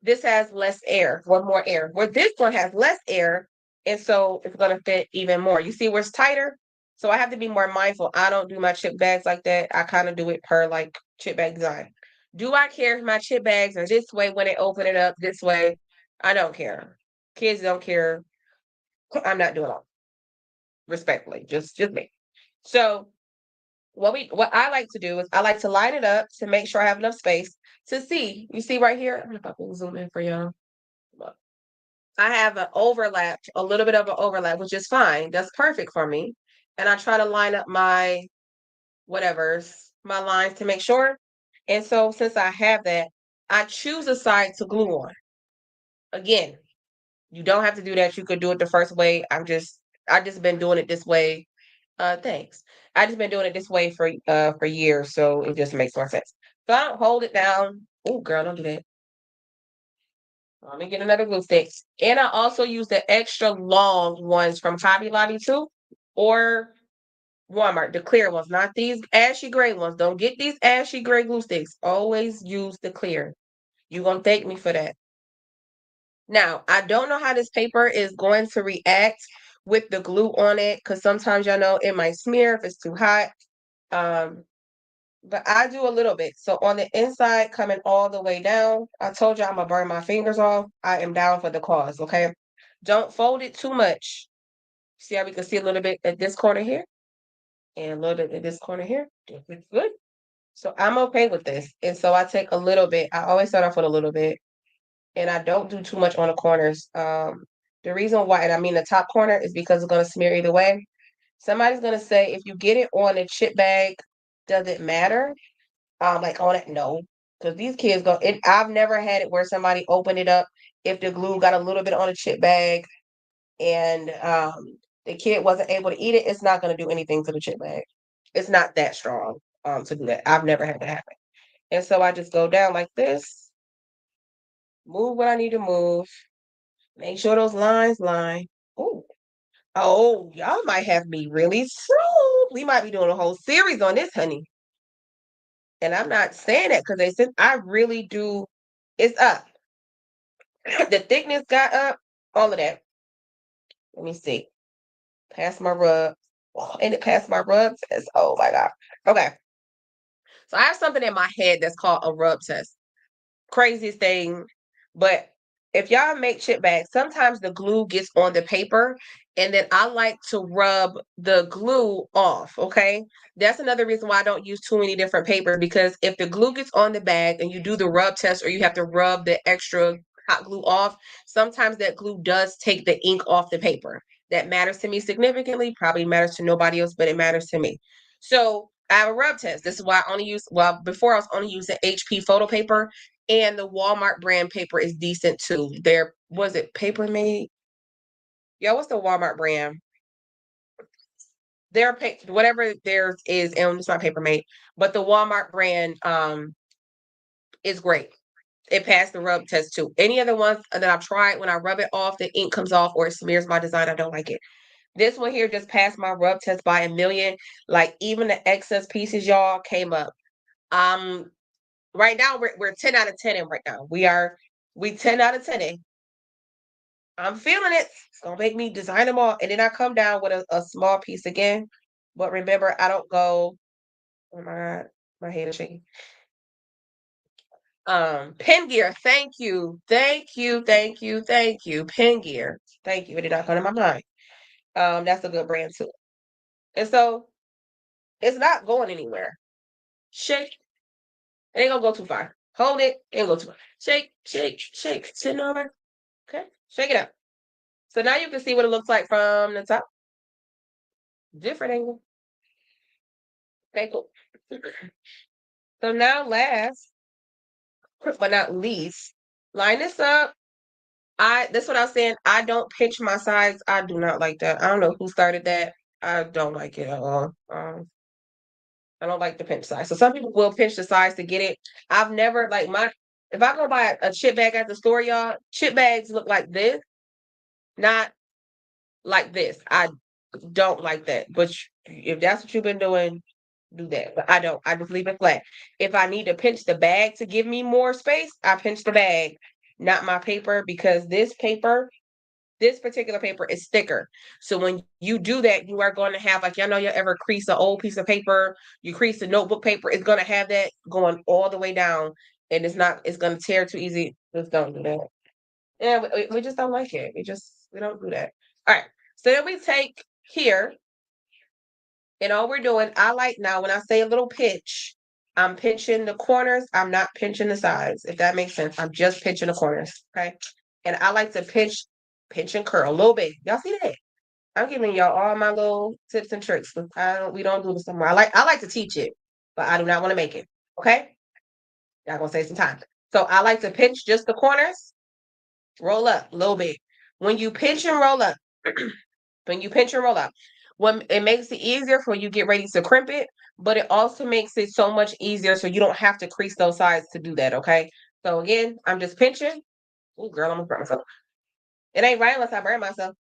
This has less air, one more air. Where this one has less air, and so it's gonna fit even more. You see where it's tighter? So I have to be more mindful. I don't do my chip bags like that. I kind of do it per like chip bag design. Do I care if my chip bags are this way when they open it up this way? I don't care. Kids don't care. I'm not doing all respectfully. Just me. So what I like to do is I like to line it up to make sure I have enough space to see. You see right here? I don't know if I can zoom in for y'all. I have an overlap, a little bit of an overlap, which is fine. That's perfect for me. And I try to line up my my lines to make sure. And so since I have that, I choose a side to glue on. Again, you don't have to do that. You could do it the first way. I just been doing it this way. Thanks. I just been doing it this way for years, so it just makes more sense. So I don't hold it down. Oh, girl, don't do that. Let me get another glue stick. And I also use the extra long ones from Hobby Lobby too, or Walmart, the clear ones, not these ashy gray ones. Don't get these ashy gray glue sticks. Always use the clear. You're gonna thank me for that. Now, I don't know how this paper is going to react with the glue on it, because sometimes y'all know it might smear if it's too hot. Um, but I do a little bit. So on the inside, coming all the way down, I told you I'm gonna burn my fingers off. I am down for the cause, okay? Don't fold it too much. See how we can see a little bit at this corner here and a little bit at this corner here. It's good. So I'm okay with this. And so I take a little bit. I always start off with a little bit, and I don't do too much on the corners. The reason why, and I mean the top corner, is because it's going to smear either way. Somebody's going to say, if you get it on a chip bag, does it matter? Like on it, no. Because these kids go, I've never had it where somebody opened it up. If the glue got a little bit on a chip bag and the kid wasn't able to eat it, it's not going to do anything to the chip bag. It's not that strong to do that. I've never had that happen. And so I just go down like this, move what I need to move, make sure those lines line. Ooh. Oh, y'all might have me really soon. We might be doing a whole series on this, honey. And I'm not saying that because they said I really do. It's up. The thickness got up, all of that. Let me see. Pass my rub. Oh, and it passed my rub test. Oh my God. Okay. So I have something in my head that's called a rub test. Craziest thing. But if y'all make chip bags, sometimes the glue gets on the paper, and then I like to rub the glue off. Okay. That's another reason why I don't use too many different papers, because if the glue gets on the bag and you do the rub test, or you have to rub the extra hot glue off, sometimes that glue does take the ink off the paper. That matters to me significantly, probably matters to nobody else, but it matters to me. So I have a rub test. This is why I only use, well, before I was only using HP photo paper, and the Walmart brand paper is decent too. There, was it Paper Made? Yeah, what's the Walmart brand? Their whatever theirs is, and it's not Paper Made, but the Walmart brand is great. It passed the rub test too. Any other ones that I've tried, when I rub it off, the ink comes off or it smears my design. I don't like it. This one here just passed my rub test by a million. Like, even the excess pieces, y'all, came up. Um, right now we're 10 out of 10 in right now. We 10 out of 10 in. I'm feeling it. It's gonna make me design them all. And then I come down with a small piece again. But remember, I don't go, oh my God, my head is shaking. Pen gear, thank you. Thank you, thank you, thank you. Pen gear. Thank you. It did not come to my mind. That's a good brand too. And so it's not going anywhere. Shake. It ain't gonna go too far. Hold it, ain't go too far. Shake, shake, shake. Sitting over. Okay. Shake it up. So now you can see what it looks like from the top. Different angle. Okay, cool. So now last but not least, line this up. That's what I was saying. I don't pinch my sides. I do not like that. I don't know who started that. I don't like it at all. I don't like the pinch size. So some people will pinch the size to get it. I've never, like, my, if I go buy a chip bag at the store, y'all, chip bags look like this, not like this. I don't like that. But if that's what you've been doing, do that. But I don't. I just leave it flat. If I need to pinch the bag to give me more space, I pinch the bag, not my paper, because this particular paper is thicker. So when you do that, you are going to have, like, y'all know, you ever crease an old piece of paper, you crease the notebook paper, it's going to have that going all the way down, and it's going to tear too easy. Just don't do that. Yeah, we just don't like it. We don't do that. All right. So then we take here, and all we're doing, I like, now when I say a little pinch, I'm pinching the corners. I'm not pinching the sides, if that makes sense. I'm just pinching the corners. Okay. And I like to pinch and curl a little bit. Y'all see that? I'm giving y'all all my little tips and tricks. We don't do this anymore. I like to teach it, but I do not want to make it. Okay. Y'all gonna save some time. So I like to pinch just the corners, roll up a little bit. When you pinch and roll up, when you pinch and roll up, when it makes it easier for you get ready to crimp it, but it also makes it so much easier so you don't have to crease those sides to do that. Okay. So again, I'm just pinching. Oh, girl, I'm gonna burn myself. It ain't right unless I burn myself.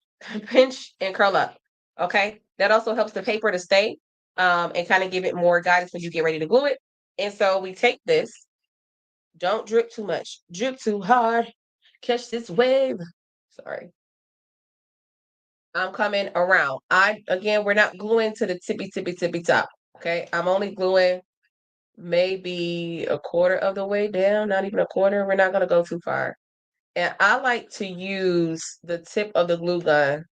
Pinch and curl up. Okay. That also helps the paper to stay and kind of give it more guidance when you get ready to glue it. And so we take this. Don't drip too much. Drip too hard. Catch this wave. Sorry. I'm coming around. Again, we're not gluing to the tippy top. Okay. I'm only gluing maybe a quarter of the way down, not even a quarter. We're not going to go too far. And I like to use the tip of the glue gun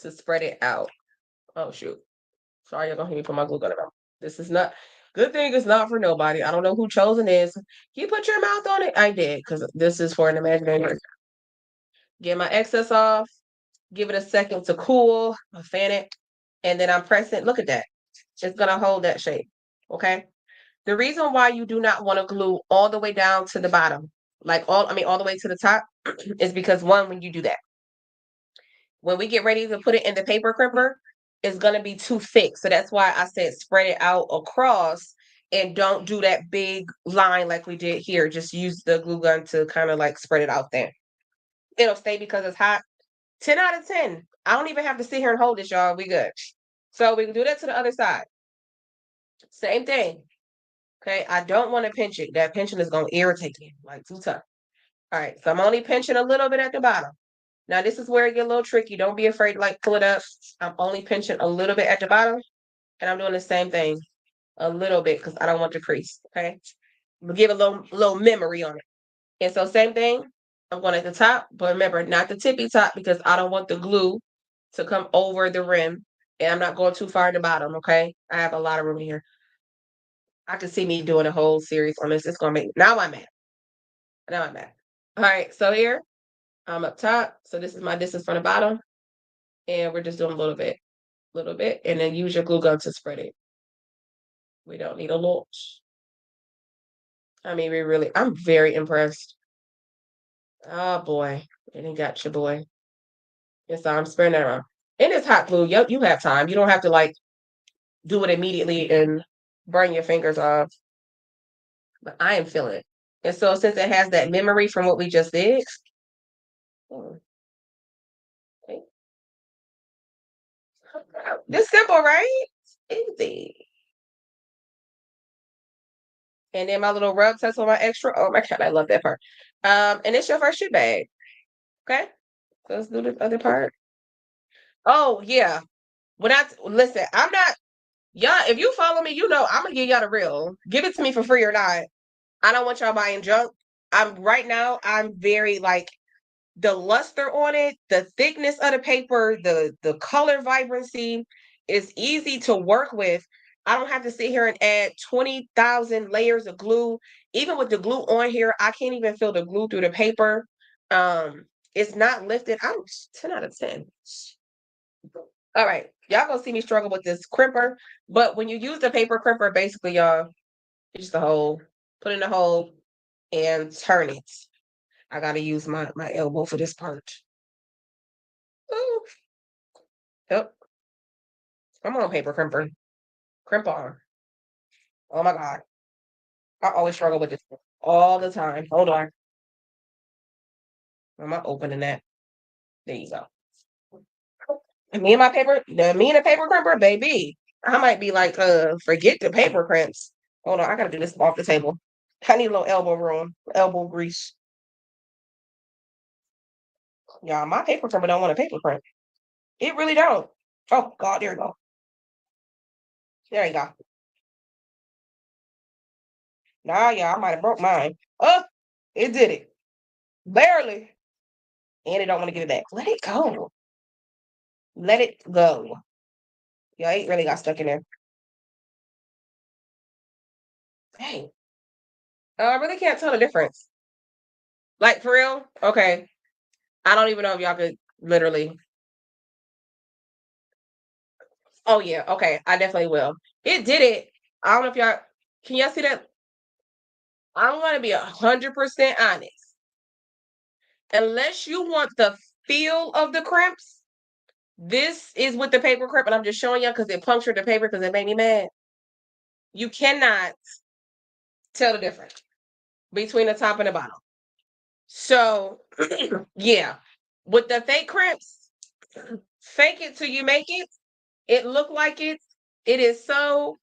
to spread it out. Oh, shoot. Sorry, you're going to hear me put my glue gun around. This is not, good thing it's not for nobody. I don't know who chosen this. You put your mouth on it? I did, because this is for an imaginary person. Get my excess off, give it a second to cool, I fan it, and then I'm pressing. Look at that. It's gonna hold that shape. Okay. The reason why you do not want to glue all the way down to the bottom, like all the way to the top, is because one, when you do that, when we get ready to put it in the paper crimper, it's gonna be too thick. So that's why I said spread it out across and don't do that big line like we did here. Just use the glue gun to kind of like spread it out there. It'll stay because it's hot. 10 out of 10. I don't even have to sit here and hold this, y'all. We good. So we can do that to the other side. Same thing. Okay. I don't want to pinch it. That pinching is going to irritate me like too tough. All right. So I'm only pinching a little bit at the bottom. Now this is where it get a little tricky. Don't be afraid to like pull it up. I'm only pinching a little bit at the bottom. And I'm doing the same thing a little bit because I don't want to crease. Okay. We'll give a little memory on it. And so same thing. I'm going at the top, but remember, not the tippy top because I don't want the glue to come over the rim. And I'm not going too far in the bottom, okay? I have a lot of room here. I can see me doing a whole series on this. It's gonna make now I'm mad. Now I'm mad. All right, so here I'm up top. So this is my distance from the bottom. And we're just doing a little bit, and then use your glue gun to spread it. We don't need a lot. I mean, I'm very impressed. Oh boy, and he got your boy. And so I'm spreading that around. And it's hot glue. Yep, you have time. You don't have to like do it immediately and burn your fingers off. But I am feeling it. And so since it has that memory from what we just did, okay. This simple, right? Easy. And then my little rub test on my extra. Oh my God, I love that part. And it's your first shoe bag. Okay. So let's do this other part. Oh yeah. Listen, I'm not y'all, if you follow me, you know I'm gonna give y'all the real. Give it to me for free or not. I don't want y'all buying junk. I'm very like the luster on it, the thickness of the paper, the color vibrancy is easy to work with. I don't have to sit here and add 20,000 layers of glue. Even with the glue on here, I can't even feel the glue through the paper. It's not lifted. I'm 10 out of 10. All right. Y'all gonna see me struggle with this crimper. But when you use the paper crimper, basically, y'all, it's just a hole. Put in a hole and turn it. I gotta use my elbow for this part. Ooh. Yep. Come on, paper crimper. Crimp on. Oh my God. I always struggle with this all the time. Hold on. I'm not opening that. There you go. And me and the paper crimper, baby. I might be like, forget the paper crimps. Hold on, I gotta do this off the table. I need a little elbow room, elbow grease. Y'all, my paper crimper don't want a paper crimp. It really don't. Oh God, there you go. There you go. Nah, y'all, I might have broke mine. Oh, it did it. Barely. And it don't want to give it back. Let it go. Let it go. Yeah, it really got stuck in there. Dang. I really can't tell the difference. Like for real? Okay. I don't even know if y'all could literally. Oh yeah, okay. I definitely will. It did it. I don't know if y'all can y'all see that? I'm gonna be 100% honest. Unless you want the feel of the crimps, this is with the paper crimp, and I'm just showing y'all because it punctured the paper because it made me mad. You cannot tell the difference between the top and the bottom. So yeah, with the fake crimps, fake it till you make it. It look like it. It is so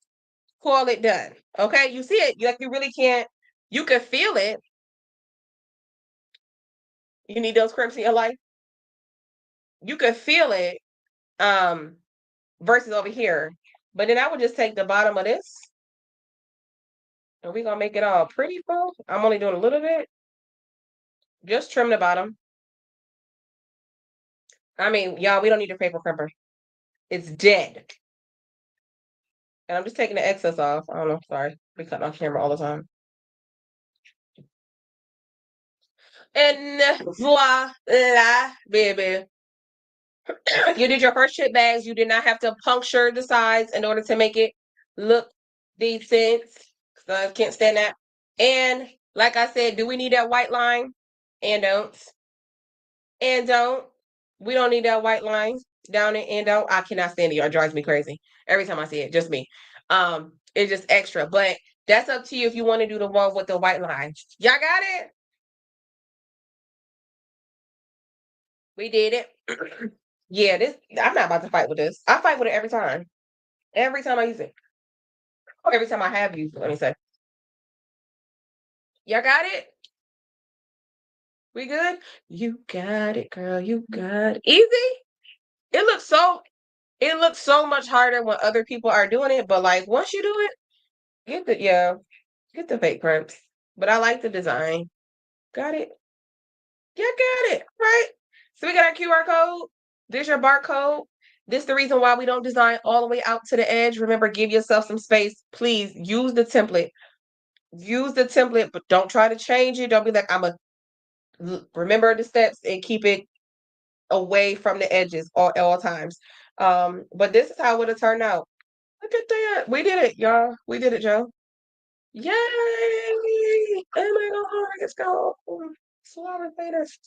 call it done. Okay, you see it. Like you really can't. You can feel it. You need those crimps in your life. You can feel it. Um, versus over here. But then I would just take the bottom of this, and we're gonna make it all pretty full. I'm only doing a little bit. Just trim the bottom. I mean, y'all, we don't need a paper crimper. It's dead. And I'm just taking the excess off. I don't know. Sorry. We cut on camera all the time. And voila, baby. You did your first chip bags. You did not have to puncture the sides in order to make it look decent. So I can't stand that. And like I said, do we need that white line? And don't. And don't. We don't need that white line down it and don't. I cannot stand it. It drives me crazy every time I see it. Just me. It's just extra. But that's up to you if you want to do the one with the white line. Y'all got it? We did it. Yeah, this I'm not about to fight with this. I fight with it every time. Every time I use it. Or every time I have used it, let me say. Y'all got it? We good? You got it, girl. You got it. Easy? It looks so it looks so much harder when other people are doing it, but like once you do it, get the fake prints. But I like the design. Got it? Yeah, got it. Right. So we got our QR code. There's your barcode. This is the reason why we don't design all the way out to the edge. Remember, give yourself some space. Please use the template. Use the template, but don't try to change it. Don't be like, remember the steps and keep it away from the edges all times. But this is how it would have turned out. Look at that. We did it, y'all. We did it, Joe. Yay! Oh my God, let's go. Slaughter Peters.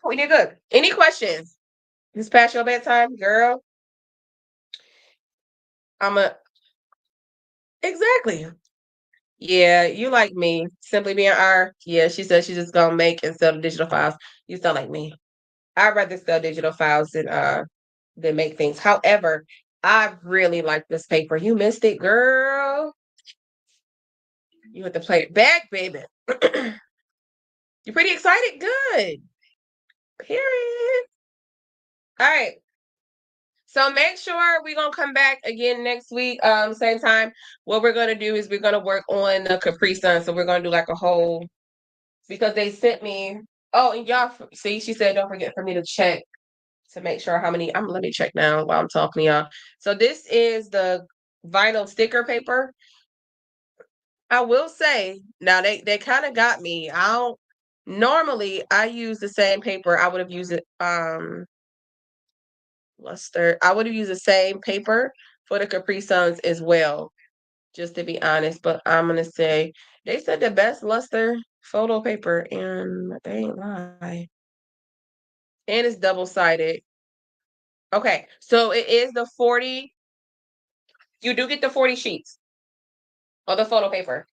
We did good. Any questions? This past your bedtime, girl? I'm a exactly. Yeah, you like me. Simply being R. Yeah, she said she's just gonna make and sell the digital files. You sound like me. I'd rather sell digital files than make things. However, I really like this paper. You missed it, girl. You have to play it back, baby. You pretty excited? Good. Period. All right. So make sure we're gonna come back again next week, same time. What we're gonna do is we're gonna work on the Capri Sun. So we're gonna do like a whole because they sent me. Oh, and y'all see, she said don't forget for me to check to make sure how many. Let me check now while I'm talking to y'all. So this is the vinyl sticker paper. I will say now they kind of got me. I don't normally I use the same paper. I would have used it luster. I would have used the same paper for the Capri Suns as well, just to be honest. But I'm gonna say they said the best luster photo paper, and they ain't lie. And it's double sided. Okay, so it is the 40. You do get the 40 sheets of the photo paper.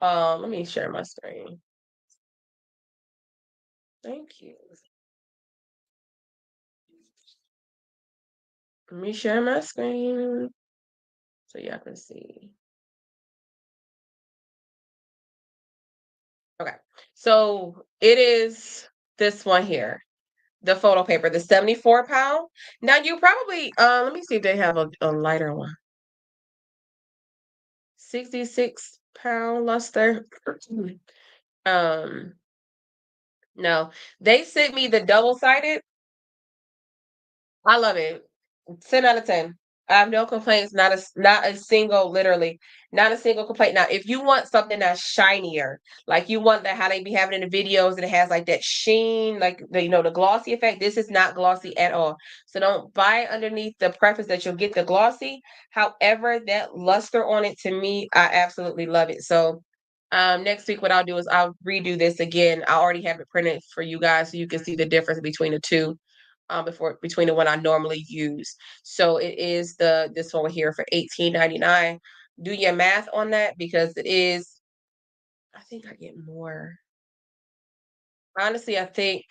Let me share my screen. Thank you. Let me share my screen so y'all can see. Okay, so it is this one here, the photo paper, the 74 pound. Now you probably let me see if they have a lighter one. 66-pound luster. um, no, they sent me the double sided. I love it. 10 out of 10. I have no complaints. Not a single, literally, not a single complaint. Now, if you want something that's shinier, like you want that how they be having in the videos, and it has like that sheen, like the glossy effect. This is not glossy at all. So don't buy it underneath the preface that you'll get the glossy. However, that luster on it to me, I absolutely love it. So next week what I'll do is I'll redo this again. I already have it printed for you guys so you can see the difference between the two between the one I normally use. So it is this one here for $18.99. Do your math on that because it is. I think I get more. Honestly, I think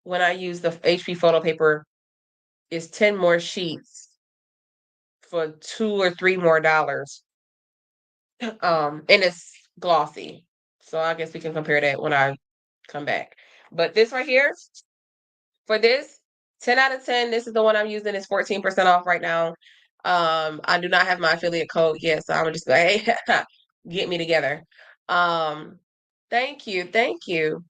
when I use the HP photo paper, it's 10 more sheets for $2 or $3 more. And it's glossy. So I guess we can compare that when I come back. But this right here, for this, 10 out of 10, this is the one I'm using. It's 14% off right now. I do not have my affiliate code yet, so I'm just like, hey, get me together. Um, thank you, thank you.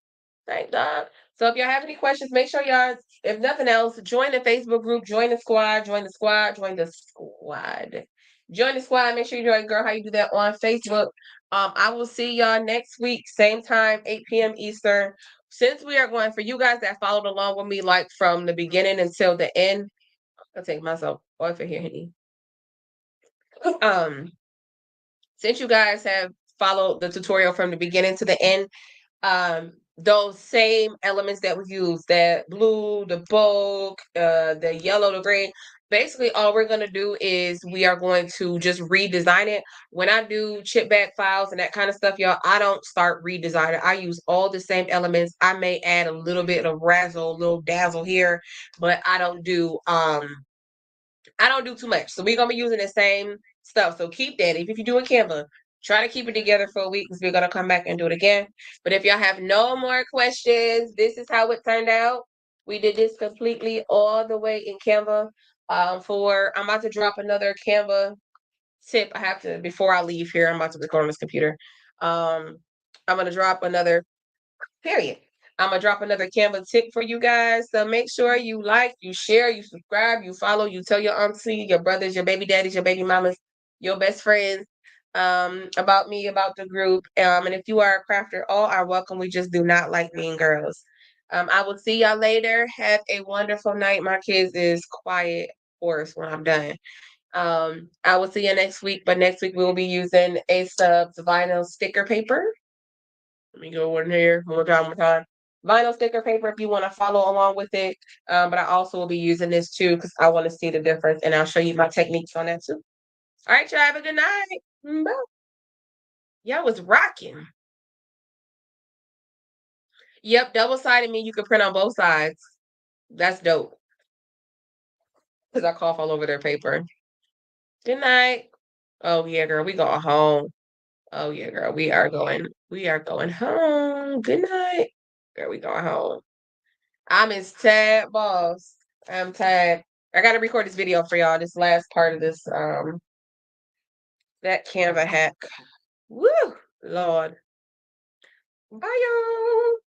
Thank God. So if y'all have any questions, make sure y'all, if nothing else, join the Facebook group, join the squad, join the squad, join the squad. Join the squad. Make sure you join Girl How You Do That on Facebook. I will see y'all next week, same time, 8 p.m. Eastern. Since we are going, for you guys that followed along with me, like from the beginning until the end, I'll take myself off of here, honey. Um, since you guys have followed the tutorial from the beginning to the end, those same elements that we use, that blue, the bulk, the yellow, the green, basically all we're going to do is we are going to just redesign it. When I do chip bag files and that kind of stuff, y'all, I don't start redesigning. I use all the same elements. I may add a little bit of razzle, a little dazzle here, but I don't do too much. So we're gonna be using the same stuff. So keep that. If you do a Canva, try to keep it together for a week because we're gonna come back and do it again. But if y'all have no more questions, this is how it turned out. We did this completely all the way in Canva. I'm about to drop another Canva tip. I have to before I leave here. I'm about to record on this computer. I'm gonna drop another period. I'm gonna drop another Canva tip for you guys. So make sure you like, you share, you subscribe, you follow, you tell your auntie, your brothers, your baby daddies, your baby mamas, your best friends about me, about the group. And if you are a crafter, all are welcome. We just do not like mean girls. I will see y'all later. Have a wonderful night. My kids is quiet, of course, when I'm done. I will see you next week, but next week we will be using A Stub's vinyl sticker paper. Let me go in here one more time. Vinyl sticker paper if you want to follow along with it. But I also will be using this too because I want to see the difference and I'll show you my techniques on that too. All right, y'all have a good night. Bye. Y'all was rocking. Yep, double-sided mean you can print on both sides. That's dope. Because I cough all over their paper. Good night. Oh yeah, girl, we going home. Oh yeah, girl, we are going home. Good night. Girl, we going home. I'm as tired, boss. I'm tired. I gotta record this video for y'all. This last part of this that Canva hack. Woo! Lord. Bye y'all.